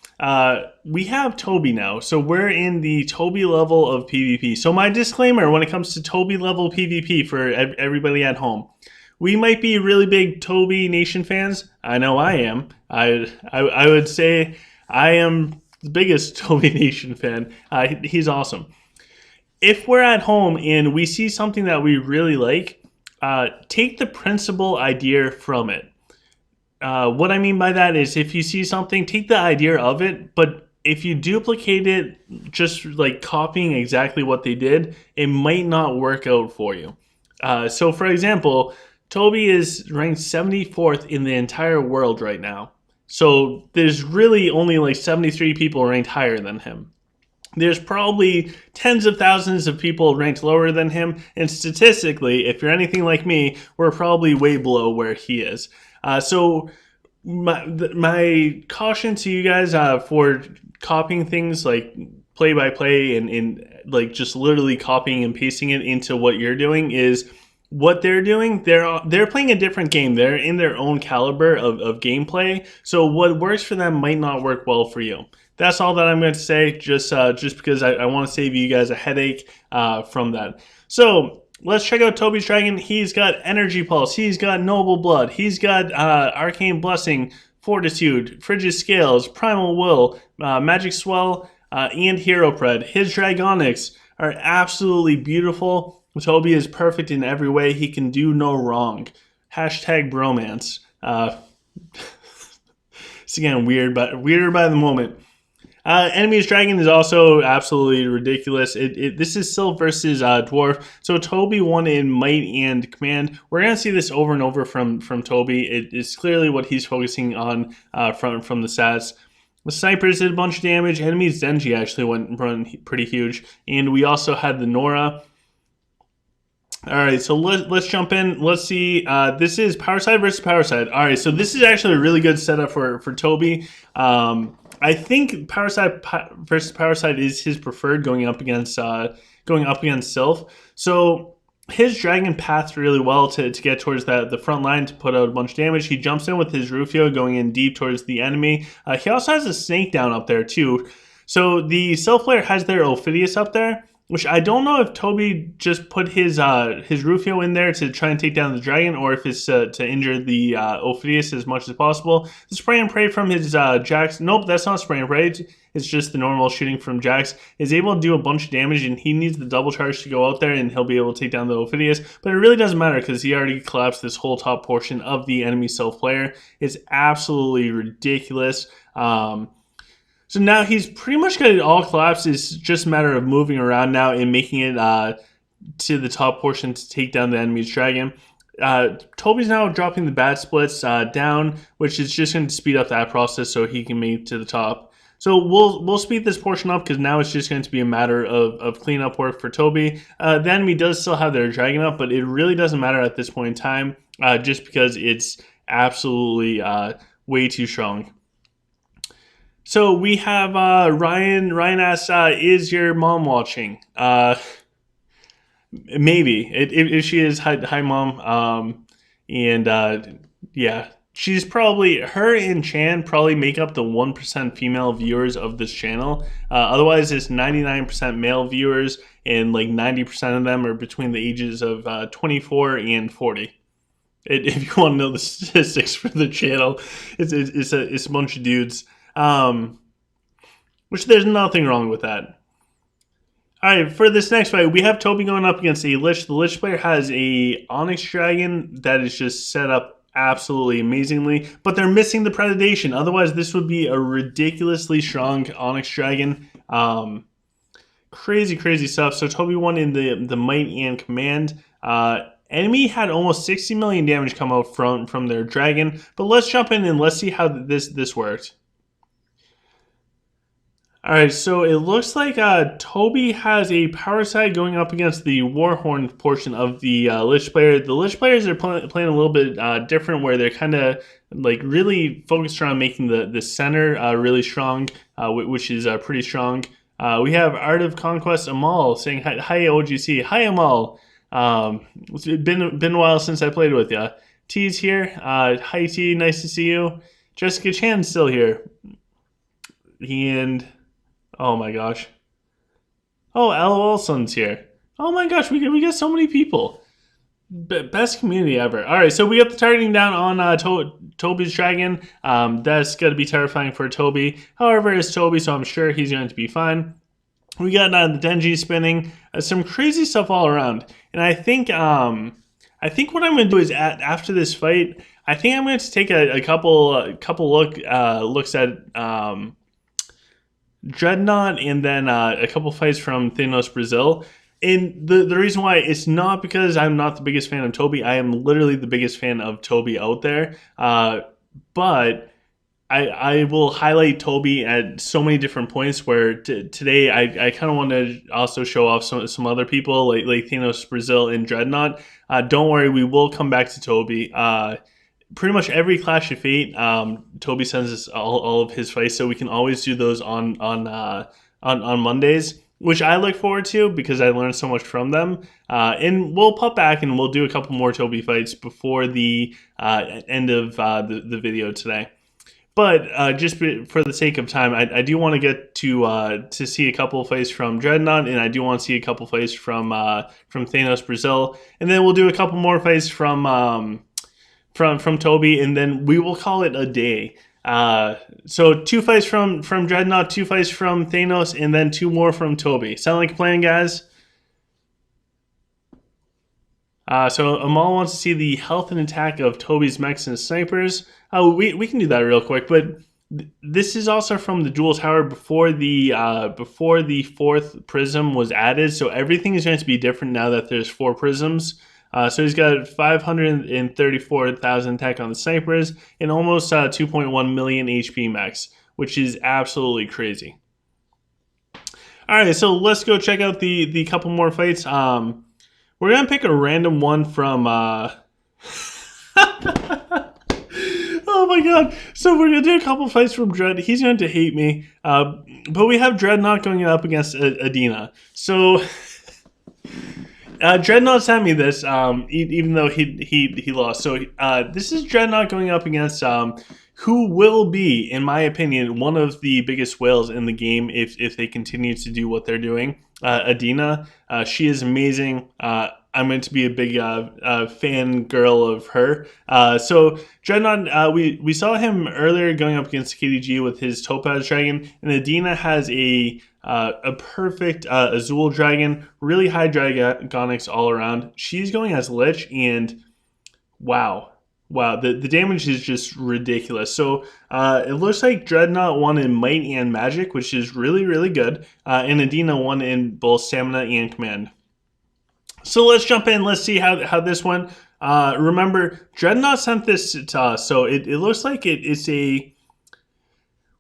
We have Toby now, so we're in the Toby level of PvP. So my disclaimer when it comes to Toby level PvP for everybody at home. We might be really big Toby Nation fans. I know I am. I would say I am the biggest Toby Nation fan. He's awesome. If we're at home and we see something that we really like, take the principal idea from it. What I mean by that is if you see something, take the idea of it, but if you duplicate it, just like copying exactly what they did, it might not work out for you. So for example, Toby is ranked 74th in the entire world right now. So there's really only like 73 people ranked higher than him. There's probably tens of thousands of people ranked lower than him, and statistically, if you're anything like me, we're probably way below where he is. So my caution to you guys for copying things like play by play and like just literally copying and pasting it into what you're doing is what they're doing. They're playing a different game. They're in their own caliber of gameplay. So what works for them might not work well for you. That's all that I'm going to say, just because I want to save you guys a headache from that. So let's check out Toby's Dragon. He's got Energy Pulse. He's got Noble Blood. He's got Arcane Blessing, Fortitude, Frigid Scales, Primal Will, Magic Swell, and Hero Pred. His Dragonics are absolutely beautiful. Toby is perfect in every way. He can do no wrong. Hashtag bromance. It's again weird, but weirder by the moment. Enemy's Dragon is also absolutely ridiculous. This is Sylph versus Dwarf. So Toby won in Might and Command. We're going to see this over and over from Toby. It is clearly what he's focusing on from the stats. The Snipers did a bunch of damage. Enemy's Zenji actually went pretty huge. And we also had the Nora. All right, so let's jump in. Let's see. This is Power Side versus Power Side. All right, so this is actually a really good setup for Toby. I think Power Side versus Power Side is his preferred going up against Sylph. So his Dragon pathed really well to get towards the front line to put out a bunch of damage. He jumps in with his Rufio going in deep towards the enemy. He also has a Snake down up there too. So the Sylph player has their Ophidius up there, which I don't know if Toby just put his Rufio in there to try and take down the Dragon, or if it's to injure the Ophidius as much as possible. The Spray and Pray from his Jax, nope, that's not Spray and Pray, it's just the normal shooting from Jax, is able to do a bunch of damage, and he needs the double charge to go out there, and he'll be able to take down the Ophidius. But it really doesn't matter, because he already collapsed this whole top portion of the enemy Sylph player. It's absolutely ridiculous. So now he's pretty much got it all collapsed. It's just a matter of moving around now and making it to the top portion to take down the enemy's Dragon. Toby's now dropping the bad splits down, which is just going to speed up that process so he can make it to the top. So we'll speed this portion up because now it's just going to be a matter of cleanup work for Toby. The enemy does still have their Dragon up, but it really doesn't matter at this point in time just because it's absolutely way too strong. So we have Ryan. Ryan asks, "Is your mom watching?" Maybe if she is, hi mom. Yeah, she's probably her and Chan probably make up the 1% female viewers of this channel. Otherwise, it's 99% male viewers, and like 90% of them are between the ages of 24 and 40. If you want to know the statistics for the channel, it's a bunch of dudes. Which there's nothing wrong with that. Alright, for this next fight, we have Toby going up against a Lich. The Lich player has a Onyx Dragon that is just set up absolutely amazingly, but they're missing the Predation. Otherwise, this would be a ridiculously strong Onyx Dragon. Crazy stuff. So Toby won in the Might and Command. Enemy had almost 60 million damage come out from their dragon. But let's jump in and let's see how this worked. Alright, so it looks like Toby has a power side going up against the Warhorn portion of the Lich player. The Lich players are playing a little bit different, where they're kind of like really focused around making the center really strong, which is pretty strong. We have Art of Conquest Amal saying hi OGC. Hi Amal. It's been a while since I played with you. T's here. Hi T, nice to see you. Jessica Chan's still here. And oh my gosh. Oh, LOL Son's here. Oh my gosh, we got so many people. Best community ever. All right, so we got the targeting down on Toby's dragon. That's going to be terrifying for Toby. However, it's Toby, so I'm sure he's going to be fine. We got the Denji spinning. Some crazy stuff all around. And I think what I'm going to do is after this fight, I think I'm going to take a couple looks at Dreadnought, and then a couple fights from Thanos Brazil. And the reason why, it's not because I'm not the biggest fan of Toby. I am literally the biggest fan of Toby out there. But I will highlight Toby at so many different points, where today I kind of want to also show off some other people like Thanos Brazil and Dreadnought. Don't worry, we will come back to Toby. Pretty much every Clash of Fate, Toby sends us all of his fights, so we can always do those on Mondays, which I look forward to because I learned so much from them. And we'll pop back and we'll do a couple more Toby fights before the end of the video today. But just for the sake of time, I do want to get to see a couple fights from Dreadnought, and I do want to see a couple fights from Thanos Brazil, and then we'll do a couple more fights from Toby, and then we will call it a day. So 2 fights from Dreadnought, 2 fights from Thanos, and then 2 more from Toby. Sound like a plan, guys? So Amal wants to see the health and attack of Toby's mechs and snipers. We can do that real quick, but this is also from the Dual Tower before the 4th prism was added. So everything is going to be different now that there's 4 prisms. So he's got 534,000 attack on the snipers and almost 2.1 million HP max, which is absolutely crazy. All right, so let's go check out the couple more fights. We're gonna pick a random one from. Oh my god! So we're gonna do a couple fights from Dread. He's going to hate me, but we have Dreadnought going up against Edina. So. Dreadnought sent me this, even though he lost. So this is Dreadnought going up against who will be, in my opinion, one of the biggest whales in the game if they continue to do what they're doing. Edina, she is amazing. I'm going to be a big fan girl of her. So Dreadnought, we saw him earlier going up against KDG with his Topaz Dragon, and Edina has a perfect Azul Dragon, really high Dragonics all around. She's going as Lich, and wow, the damage is just ridiculous. So it looks like Dreadnought won in Might and Magic, which is really good, and Edina won in both Stamina and Command. So let's jump in. Let's see how this went. Remember, Dreadnought sent this to us, so it looks like it's a.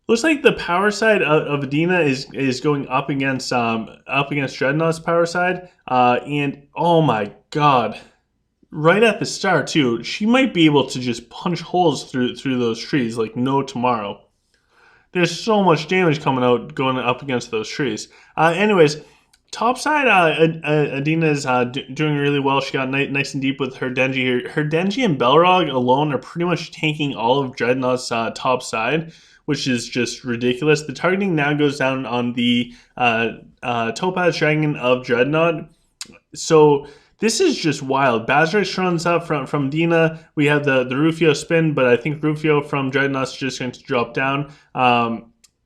Looks like the power side of Edina is going up against Dreadnought's power side, and oh my god, right at the start too, she might be able to just punch holes through those trees like no tomorrow. There's so much damage coming out going up against those trees. Anyways. Top side, Edina is doing really well. She got nice and deep with her Denji here. Her Denji and Belrog alone are pretty much tanking all of Dreadnought's top side, which is just ridiculous. The targeting now goes down on the Topaz Dragon of Dreadnought. So this is just wild. Bazarix runs up from Dina. We have the Rufio spin, but I think Rufio from Dreadnought's just going to drop down.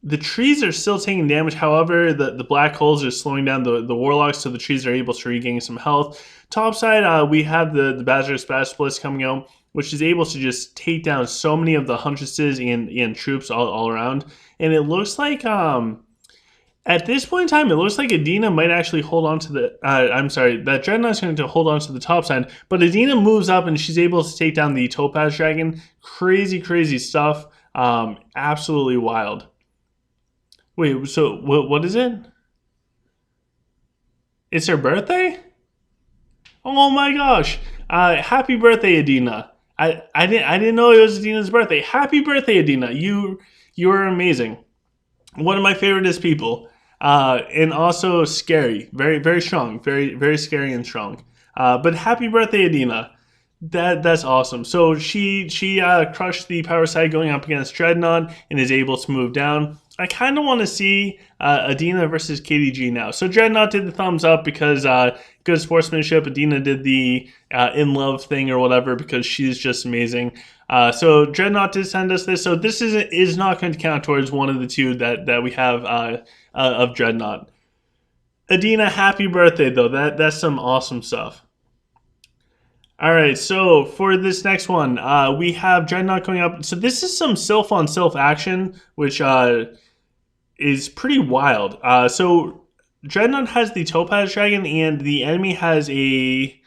The trees are still taking damage. However, the black holes are slowing down the warlocks, so the trees are able to regain some health. Top side, we have the Bazarix Bash Splits coming out, which is able to just take down so many of the Huntresses and troops all around. And it looks like At this point in time, it looks like Edina might actually hold on to the. I'm sorry, that Dreadnought's going to hold on to the top side, but Edina moves up and she's able to take down the Topaz Dragon. Crazy, crazy stuff. Absolutely wild. Wait, so what is it? It's her birthday? Oh my gosh! Happy birthday, Edina! I didn't know it was Edina's birthday. Happy birthday, Edina! You are amazing. One of my favoriteest people, and also scary, very very strong, very scary and strong. But happy birthday, Edina! That's awesome. So she crushed the power side going up against Dreadnought and is able to move down. I kind of want to see Edina versus KDG now. So Dreadnought did the thumbs up because good sportsmanship. Edina did the in love thing or whatever because she's just amazing. So Dreadnought did send us this. So this is not going to count towards one of the two that we have of Dreadnought. Edina, happy birthday though. That's some awesome stuff. All right, so for this next one, we have Dreadnought coming up. So this is some Sylph on Sylph action, which is pretty wild. So Dreadnought has the Topaz Dragon, and the enemy has a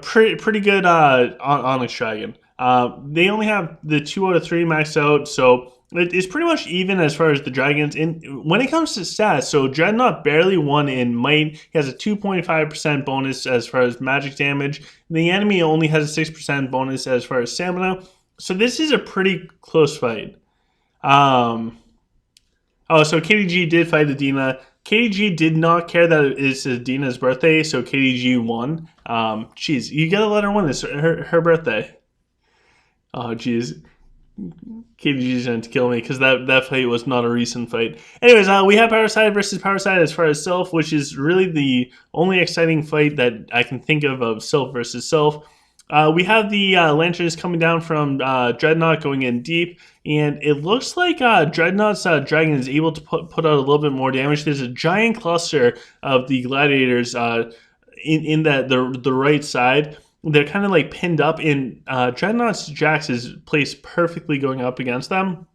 pretty good Onyx Dragon. They only have the 2 out of 3 maxed out, so it's pretty much even as far as the dragons. And when it comes to stats, so Dreadnought barely won in might. He has a 2.5% bonus as far as magic damage. The enemy only has a 6% bonus as far as stamina. So this is a pretty close fight. So KDG did fight Edina. KDG did not care that it is Edina's birthday, so KDG won. Jeez, you gotta let her win this. Her birthday. Oh, jeez. KDG's going to kill me because that fight was not a recent fight. Anyways, we have Power Side versus Power Side as far as Sylph, which is really the only exciting fight that I can think of Sylph versus Sylph. We have the lanterns coming down from Dreadnought going in deep, and it looks like Dreadnought's dragon is able to put out a little bit more damage. There's a giant cluster of the gladiators in the right side. They're kind of like pinned up, and Dreadnought's Jax is placed perfectly going up against them.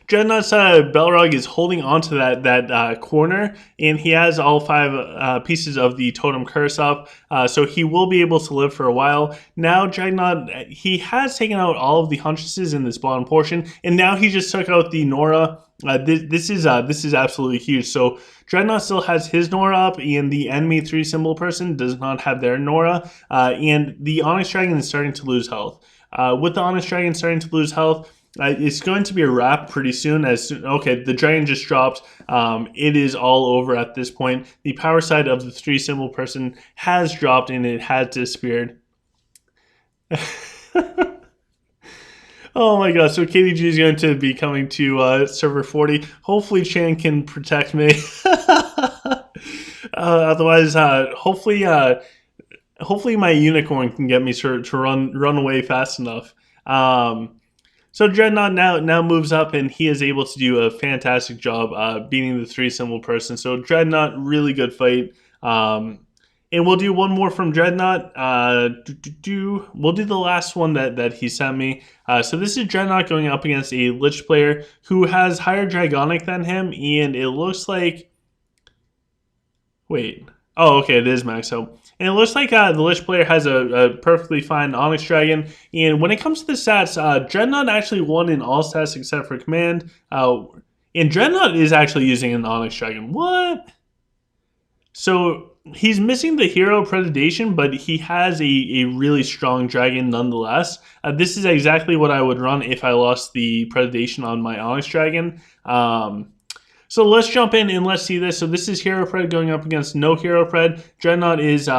Dreadnought's Belrog is holding onto that corner, and he has all 5 pieces of the Totem Curse up, so he will be able to live for a while. Now Dreadnought, he has taken out all of the Huntresses in this bottom portion, and now he just took out the Nora. This is absolutely huge. So Dreadnought still has his Nora up, and the enemy 3 symbol person does not have their Nora, and the Onyx Dragon is starting to lose health. With the Onyx Dragon starting to lose health, it's going to be a wrap pretty soon. Okay, the dragon just dropped. It is all over at this point. The power side of the 3 symbol person has dropped, and it has disappeared. Oh my god, so KDG is going to be coming to server 40. Hopefully Chan can protect me. Otherwise, hopefully my unicorn can get me to run away fast enough. So Dreadnought now moves up, and he is able to do a fantastic job beating the 3 symbol person. So Dreadnought, really good fight. And we'll do one more from Dreadnought. We'll do the last one that he sent me. So this is Dreadnought going up against a Lich player who has higher Dragonic than him, and it looks like... Wait. Oh, okay, it is max out. And it looks like the Lich player has a perfectly fine Onyx Dragon. And when it comes to the stats, Dreadnought actually won in all stats except for command. And Dreadnought is actually using an Onyx Dragon. What? So he's missing the hero predation, but he has a really strong dragon nonetheless. This is exactly what I would run if I lost the predation on my Onyx Dragon. So let's jump in and let's see this. So this is Hero Pred going up against no Hero Pred. Dreadnought is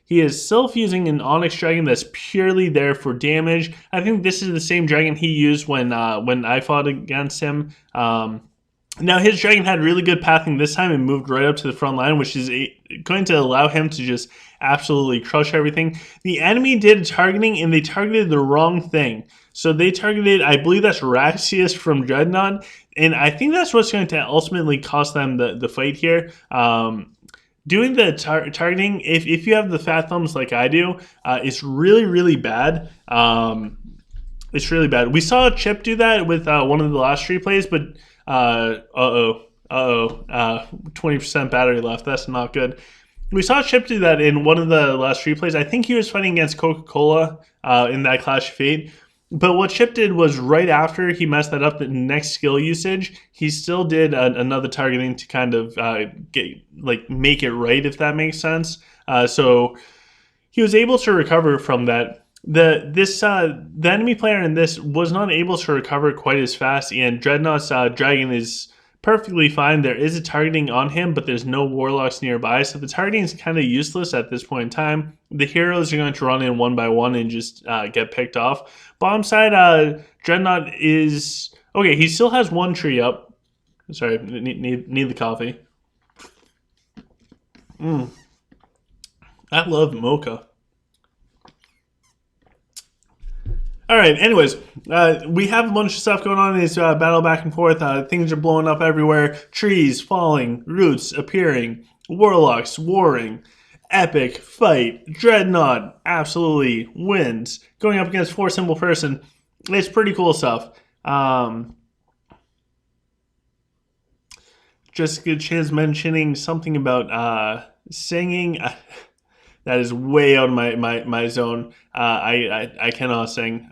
he is self using an Onyx Dragon that's purely there for damage. I think this is the same dragon he used when I fought against him. Now his dragon had really good pathing this time and moved right up to the front line, which is going to allow him to just absolutely crush everything. The enemy did targeting, and they targeted the wrong thing. So they targeted, I believe that's Raxius from Dreadnought, and I think that's what's going to ultimately cost them the fight here. Doing the targeting, if you have the fat thumbs like I do, it's really, really bad. It's really bad. We saw Chip do that with one of the last 3 plays, but uh-oh. Uh-oh. 20% battery left. That's not good. We saw Chip do that in one of the last replays. I think he was fighting against Coca-Cola in that Clash of Fate. But what Chip did was right after he messed that up, the next skill usage, he still did another targeting to kind of make it right, if that makes sense. So he was able to recover from that. The enemy player in this was not able to recover quite as fast, and Dreadnought's dragon is perfectly fine. There is a targeting on him, but there's no warlocks nearby, so the targeting is kind of useless at this point in time. The heroes are going to run in one by one and just get picked off. Bottom side, Dreadnought is okay. He still has one tree up. Sorry, need the coffee. I love mocha. All right, anyways, we have a bunch of stuff going on in this battle back and forth. Things are blowing up everywhere. Trees falling, roots appearing, warlocks warring. Epic fight. Dreadnought absolutely wins. Going up against 4 Simple Person. It's pretty cool stuff. Jessica Chin's mentioning something about singing. That is way out of my zone. I cannot sing.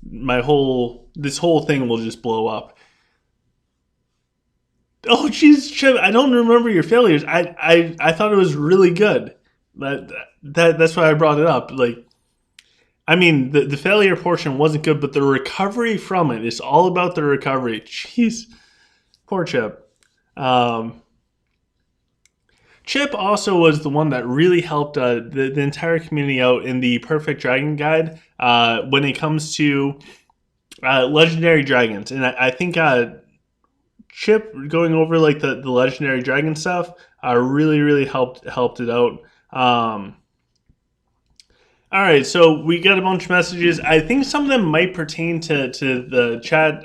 This whole thing will just blow up. Oh jeez, Chip, I don't remember your failures. I thought it was really good. That's why I brought it up. Like, I mean, the failure portion wasn't good, but the recovery from it is all about the recovery. Jeez, poor Chip. Chip also was the one that really helped the entire community out in the Perfect Dragon Guide when it comes to legendary dragons. And I think Chip going over like the legendary dragon stuff really helped it out. All right, so we got a bunch of messages. I think some of them might pertain to the chat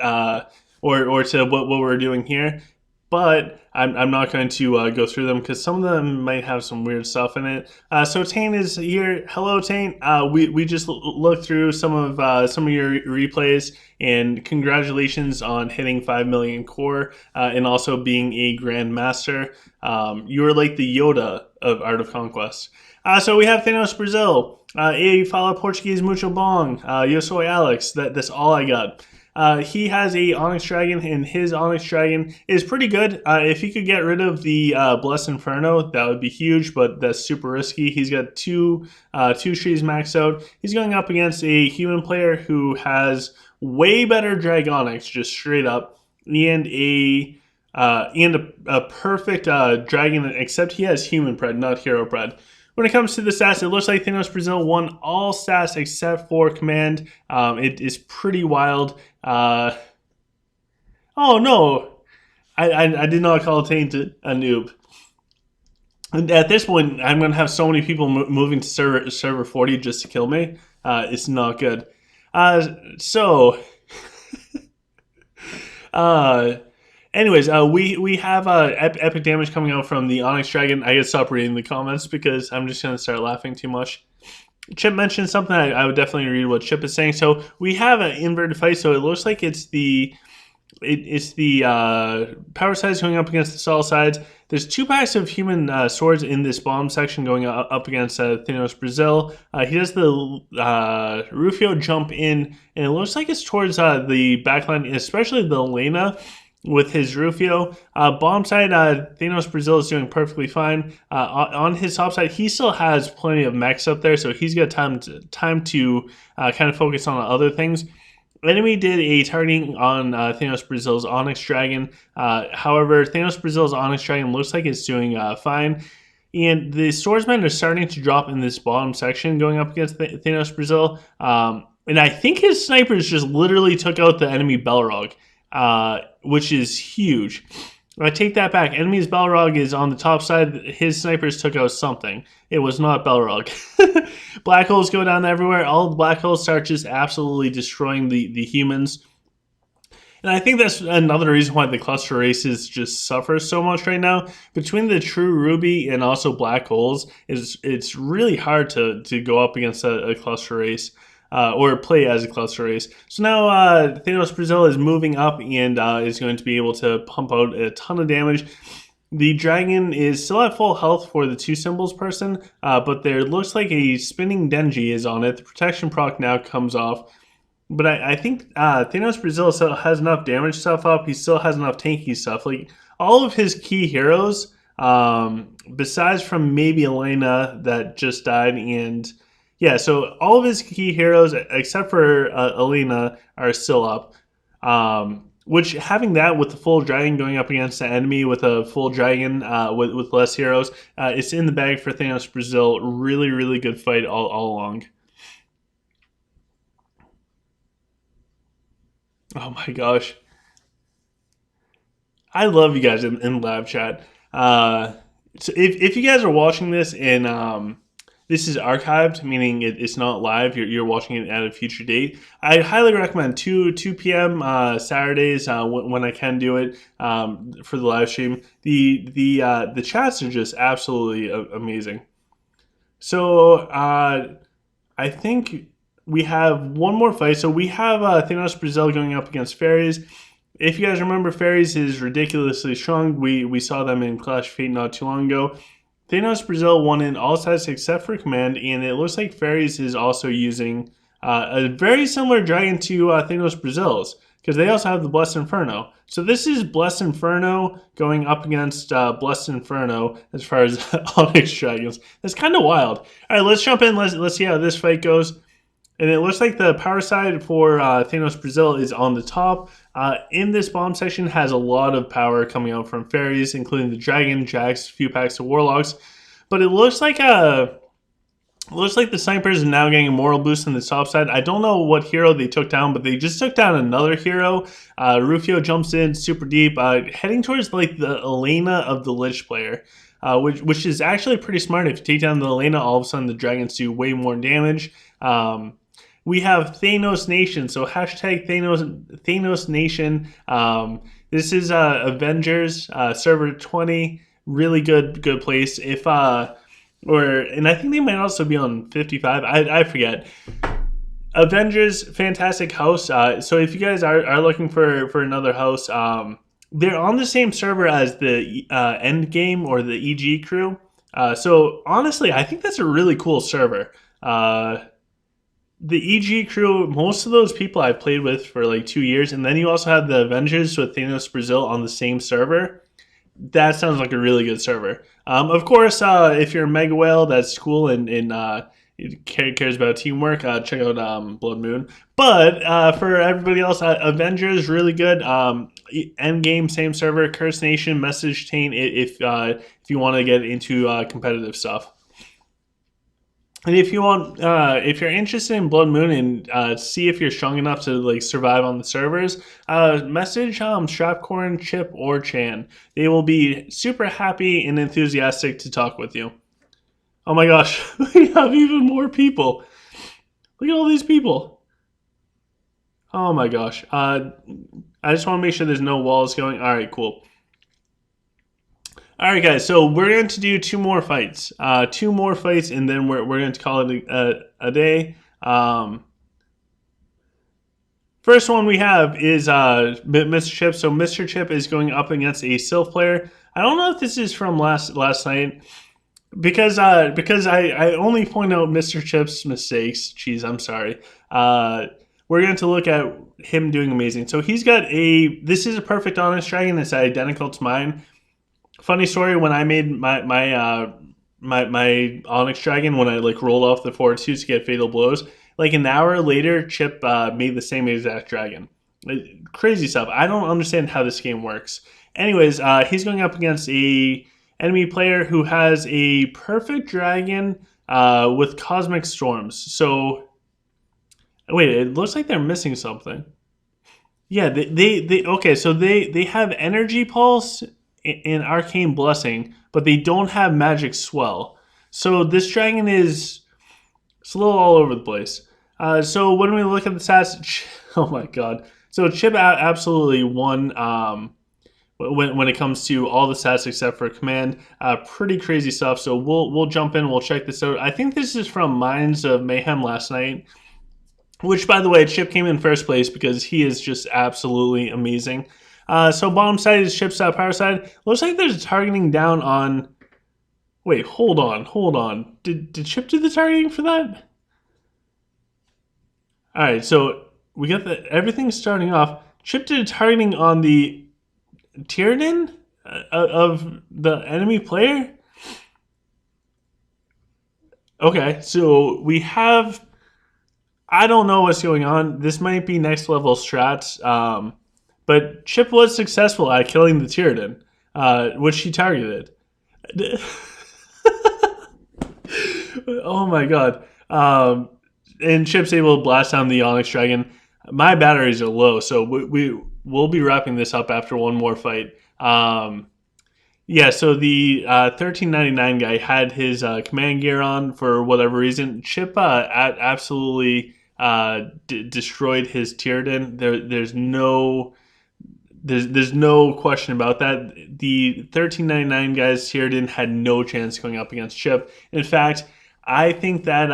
or to what we're doing here. But I'm not going to go through them because some of them might have some weird stuff in it. So Taint is here. Hello, Taint. We just looked through some of your replays, and congratulations on hitting 5 million core and also being a Grandmaster. You are like the Yoda of Art of Conquest. So we have Thanos Brazil, a Fala Portuguese Mucho Bong, Yo Soy Alex. That's all I got. He has a Onyx Dragon, and his Onyx Dragon is pretty good. If he could get rid of the Blessed Inferno, that would be huge, but that's super risky. He's got two trees maxed out. He's going up against a human player who has way better Dragonics, just straight up, and a perfect dragon, except he has human pred, not hero pred. When it comes to the stats, it looks like Thanos Brazil won all stats except for command. It is pretty wild. Oh no, I did not call Taint a noob. And at this point, I'm going to have so many people moving to server 40 just to kill me. It's not good. Anyways, we have epic damage coming out from the Onyx Dragon. I gotta stop reading the comments because I'm just gonna start laughing too much. Chip mentioned something. I would definitely read what Chip is saying. So we have an inverted fight. So it looks like it's the power sides going up against the solid sides. There's 2 packs of human swords in this bottom section going up against Thanos Brazil. He does the Rufio jump in, and it looks like it's towards the backline, especially the Elena with his Rufio. Bottom side, Thanos Brazil is doing perfectly fine. On his top side, he still has plenty of mechs up there, so he's got time to kind of focus on other things. Enemy did a targeting on Thanos Brazil's Onyx Dragon. However, Thanos Brazil's Onyx Dragon looks like it's doing fine. And the swordsmen are starting to drop in this bottom section going up against Thanos Brazil. And I think his snipers just literally took out the enemy Balrog, which is huge. I take that back. Enemy's Balrog is on the top side. His snipers took out something. It was not Balrog. Black holes go down everywhere. All the black holes start just absolutely destroying the humans. And I think that's another reason why the cluster races just suffer so much right now. Between the true ruby and also black holes, it's really hard to go up against a cluster race. or play as a cluster race. So now Thanos Brazil is moving up and is going to be able to pump out a ton of damage. The dragon is still at full health for the 2 symbols person, but there looks like a spinning Denji is on it. The protection proc now comes off. But I think Thanos Brazil still has enough damage stuff up. He still has enough tanky stuff. Like, all of his key heroes, besides from maybe Edina that just died, and yeah, so all of his key heroes except for Edina are still up. Which, having that with the full dragon going up against the enemy with a full dragon with less heroes, it's in the bag for Thanos Brazil. Really, really good fight all along. Oh my gosh. I love you guys in live chat. So if you guys are watching this and this is archived, meaning it's not live, you're watching it at a future date, I highly recommend 2 p.m. Saturdays when I can do it for the live stream. The chats are just absolutely amazing. So I think we have one more fight. So we have Thanos Brazil going up against Fairies. If you guys remember, Fairies is ridiculously strong. We saw them in Clash of Fate not too long ago. Thanos Brazil won in all stats except for command, and it looks like Fairies is also using a very similar dragon to Thanos Brazil's, because they also have the Blessed Inferno. So this is Blessed Inferno going up against Blessed Inferno as far as Onyx Dragons. That's kind of wild. All right, let's jump in. Let's see how this fight goes. And it looks like the power side for Thanos Brazil is on the top. In this bomb section has a lot of power coming out from Fairies, including the Dragon, Jax, a few packs of Warlocks. But it looks like the snipers are now getting a moral boost on the top side. I don't know what hero they took down, but they just took down another hero. Rufio jumps in super deep, heading towards like the Edina of the Lich player. Which is actually pretty smart. If you take down the Edina, all of a sudden the dragons do way more damage. We have Thanos Nation, so hashtag Thanos Nation. This is Avengers server 20, really good place. And I think they might also be on 55. I forget. Avengers, fantastic house. So if you guys are looking for another house, they're on the same server as the Endgame or the EG crew. So honestly, I think that's a really cool server. The EG crew, most of those people I've played with for like 2 years, and then you also have the Avengers with Thanos Brazil on the same server. That sounds like a really good server. Of course, if you're a Mega Whale, that's cool and cares about teamwork, check out Blood Moon. But for everybody else, Avengers, really good. Endgame, same server. Curse Nation, Message Taint, if you want to get into competitive stuff. And if you want, if you're interested in Blood Moon and see if you're strong enough to like survive on the servers, message Strapcorn, Chip, or Chan. They will be super happy and enthusiastic to talk with you. Oh my gosh, we have even more people. Look at all these people. Oh my gosh. I just want to make sure there's no walls going. All right, cool. All right, guys, so we're going to do 2 more fights. 2 more fights, and then we're going to call it a day. First one we have is Mr. Chip. So Mr. Chip is going up against a Sylph player. I don't know if this is from last night, because I only point out Mr. Chip's mistakes. Jeez, I'm sorry. We're going to look at him doing amazing. So he's got this is a perfect Onyx Dragon. It's identical to mine. Funny story, when I made my Onyx Dragon, when I like rolled off the Fortitude to get Fatal Blows, like an hour later, Chip made the same exact dragon. Crazy stuff. I don't understand how this game works. Anyways, he's going up against a enemy player who has a perfect dragon with Cosmic Storms. So, wait, it looks like they're missing something. Yeah, okay, so they have Energy Pulse and Arcane Blessing, but they don't have Magic Swell. So this dragon it's a little all over the place. So when we look at the stats, oh my god. So Chip absolutely won when it comes to all the stats except for command. Pretty crazy stuff. So we'll jump in, we'll check this out. I think this is from Minds of Mayhem last night. which, by the way, Chip came in first place because he is just absolutely amazing. So bottom side is Chip's power side. Looks like there's targeting down on... Wait, hold on. Did Chip do the targeting for that? All right, so we got everything starting off. Chip did targeting on the Tyranids of the enemy player. Okay, so we have... I don't know what's going on. This might be next level strats. But Chip was successful at killing the Tyranids, which he targeted. Oh my god. And Chip's able to blast down the Onyx Dragon. My batteries are low, so we'll be wrapping this up after one more fight. Yeah, so the 1399 guy had his command gear on for whatever reason. Chip absolutely destroyed his Tyranids. There's no question about that. The 1399 guy's Tyranids had no chance going up against Chip. In fact, I think that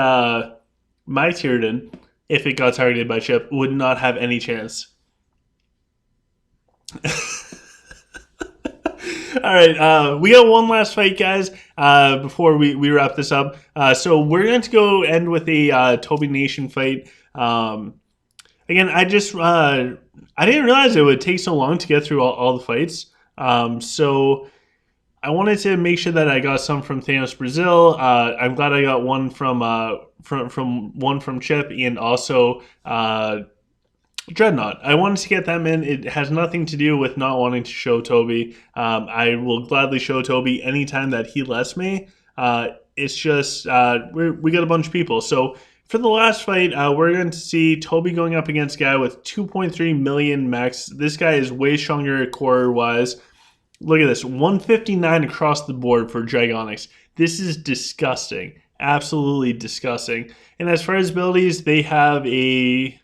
my Tyranids, if it got targeted by Chip, would not have any chance. All right, we got one last fight, guys, before we wrap this up. So we're going to go end with a Toby Nation fight. Again, I didn't realize it would take so long to get through all the fights. So I wanted to make sure that I got some from Thanos Brazil. I'm glad I got one from Chip, and also Dreadnought. I wanted to get them in. It has nothing to do with not wanting to show Toby. I will gladly show Toby anytime that he lets me. It's just we got a bunch of people. So for the last fight, we're going to see Toby going up against a guy with 2.3 million max. This guy is way stronger core-wise. Look at this, 159 across the board for Dragonics. This is disgusting. Absolutely disgusting. And as far as abilities, they have a...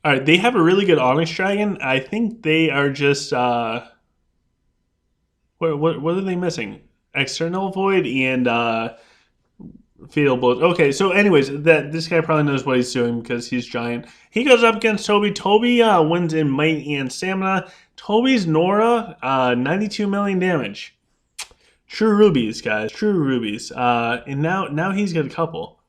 All right, they have a really good Onyx Dragon. I think they are just... what are they missing? External Void and Fatal Blows. Okay, so anyways, this guy probably knows what he's doing because he's giant. He goes up against Toby. Toby wins in Might and Stamina. Toby's Nora, 92 million damage. True rubies, guys. True rubies. And now he's got a couple.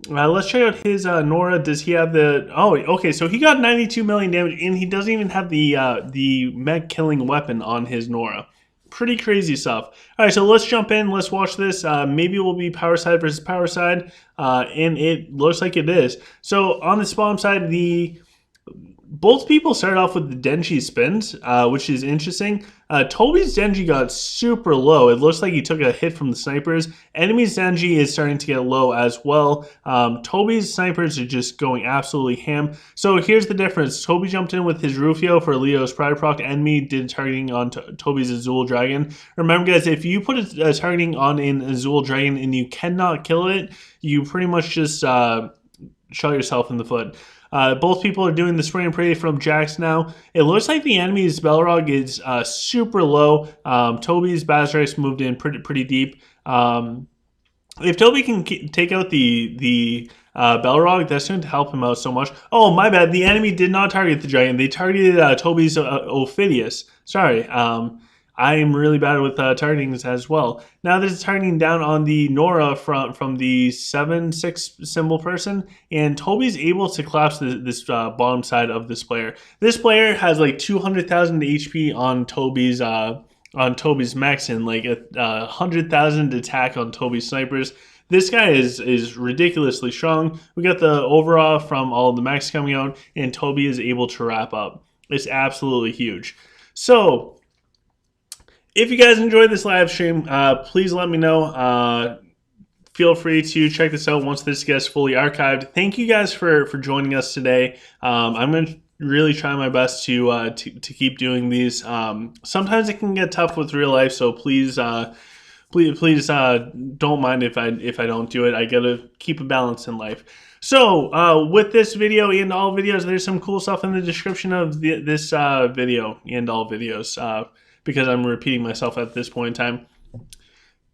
Let's check out his Nora. Does he have the... Oh, okay, so he got 92 million damage, and he doesn't even have the mech-killing weapon on his Nora. Pretty crazy stuff. All right, so let's jump in. Let's watch this. Maybe it will be power side versus power side, and it looks like it is. So on the spawn side, both people started off with the Denji spins, which is interesting. Toby's Denji got super low. It looks like he took a hit from the snipers. Enemy's Denji is starting to get low as well. Toby's snipers are just going absolutely ham. So here's the difference. Toby jumped in with his Rufio for Leo's Pride proc. Enemy did targeting on Toby's Azul Dragon. Remember, guys, if you put a targeting on an Azul Dragon and you cannot kill it, you pretty much just shot yourself in the foot. Both people are doing the spray and pray from Jax now. It looks like the enemy's Balrog is super low. Toby's Bazrax moved in pretty deep. If Toby can take out the Balrog, that's going to help him out so much. Oh, my bad. The enemy did not target the Dragon. They targeted Toby's Ophidius. Sorry. I am really bad with targetings as well. Now there's targeting down on the Nora from the 7-6 symbol person, and Toby's able to collapse this bottom side of this player. This player has like 200,000 HP on Toby's max and like 100,000 attack on Toby's snipers. This guy is ridiculously strong. We got the overall from all the max coming out, and Toby is able to wrap up. It's absolutely huge. So if you guys enjoyed this live stream, please let me know. Feel free to check this out once this gets fully archived. Thank you guys for joining us today. I'm going to really try my best to keep doing these. Sometimes it can get tough with real life, so please don't mind if I don't do it. I gotta keep a balance in life. So with this video and all videos, there's some cool stuff in the description of this video and all videos. Because I'm repeating myself at this point in time.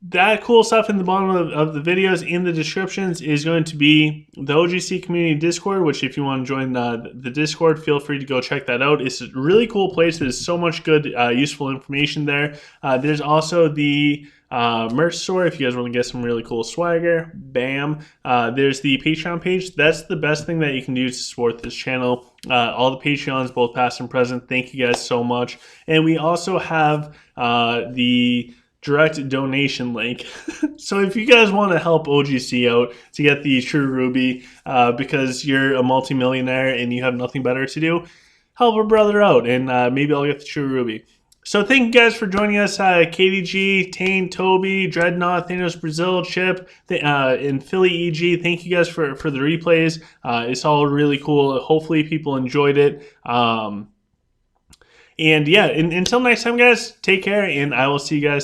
that cool stuff in the bottom of the videos in the descriptions is going to be the OGC community Discord, which if you want to join the Discord, feel free to go check that out. It's a really cool place. There's so much good, useful information there. There's also the merch store if you guys want to get some really cool swagger. Bam. There's the Patreon page. That's the best thing that you can do to support this channel. All the Patreons, both past and present, thank you guys so much. And we also have the direct donation link. So if you guys want to help OGC out to get the True Ruby because you're a multimillionaire and you have nothing better to do, help a brother out and maybe I'll get the True Ruby. So thank you guys for joining us. KDG, Taint, Toby, Dreadnought, Thanos Brazil, Chip, and Philly EG. Thank you guys for the replays. It's all really cool. Hopefully people enjoyed it. And yeah, until next time, guys, take care, and I will see you guys soon.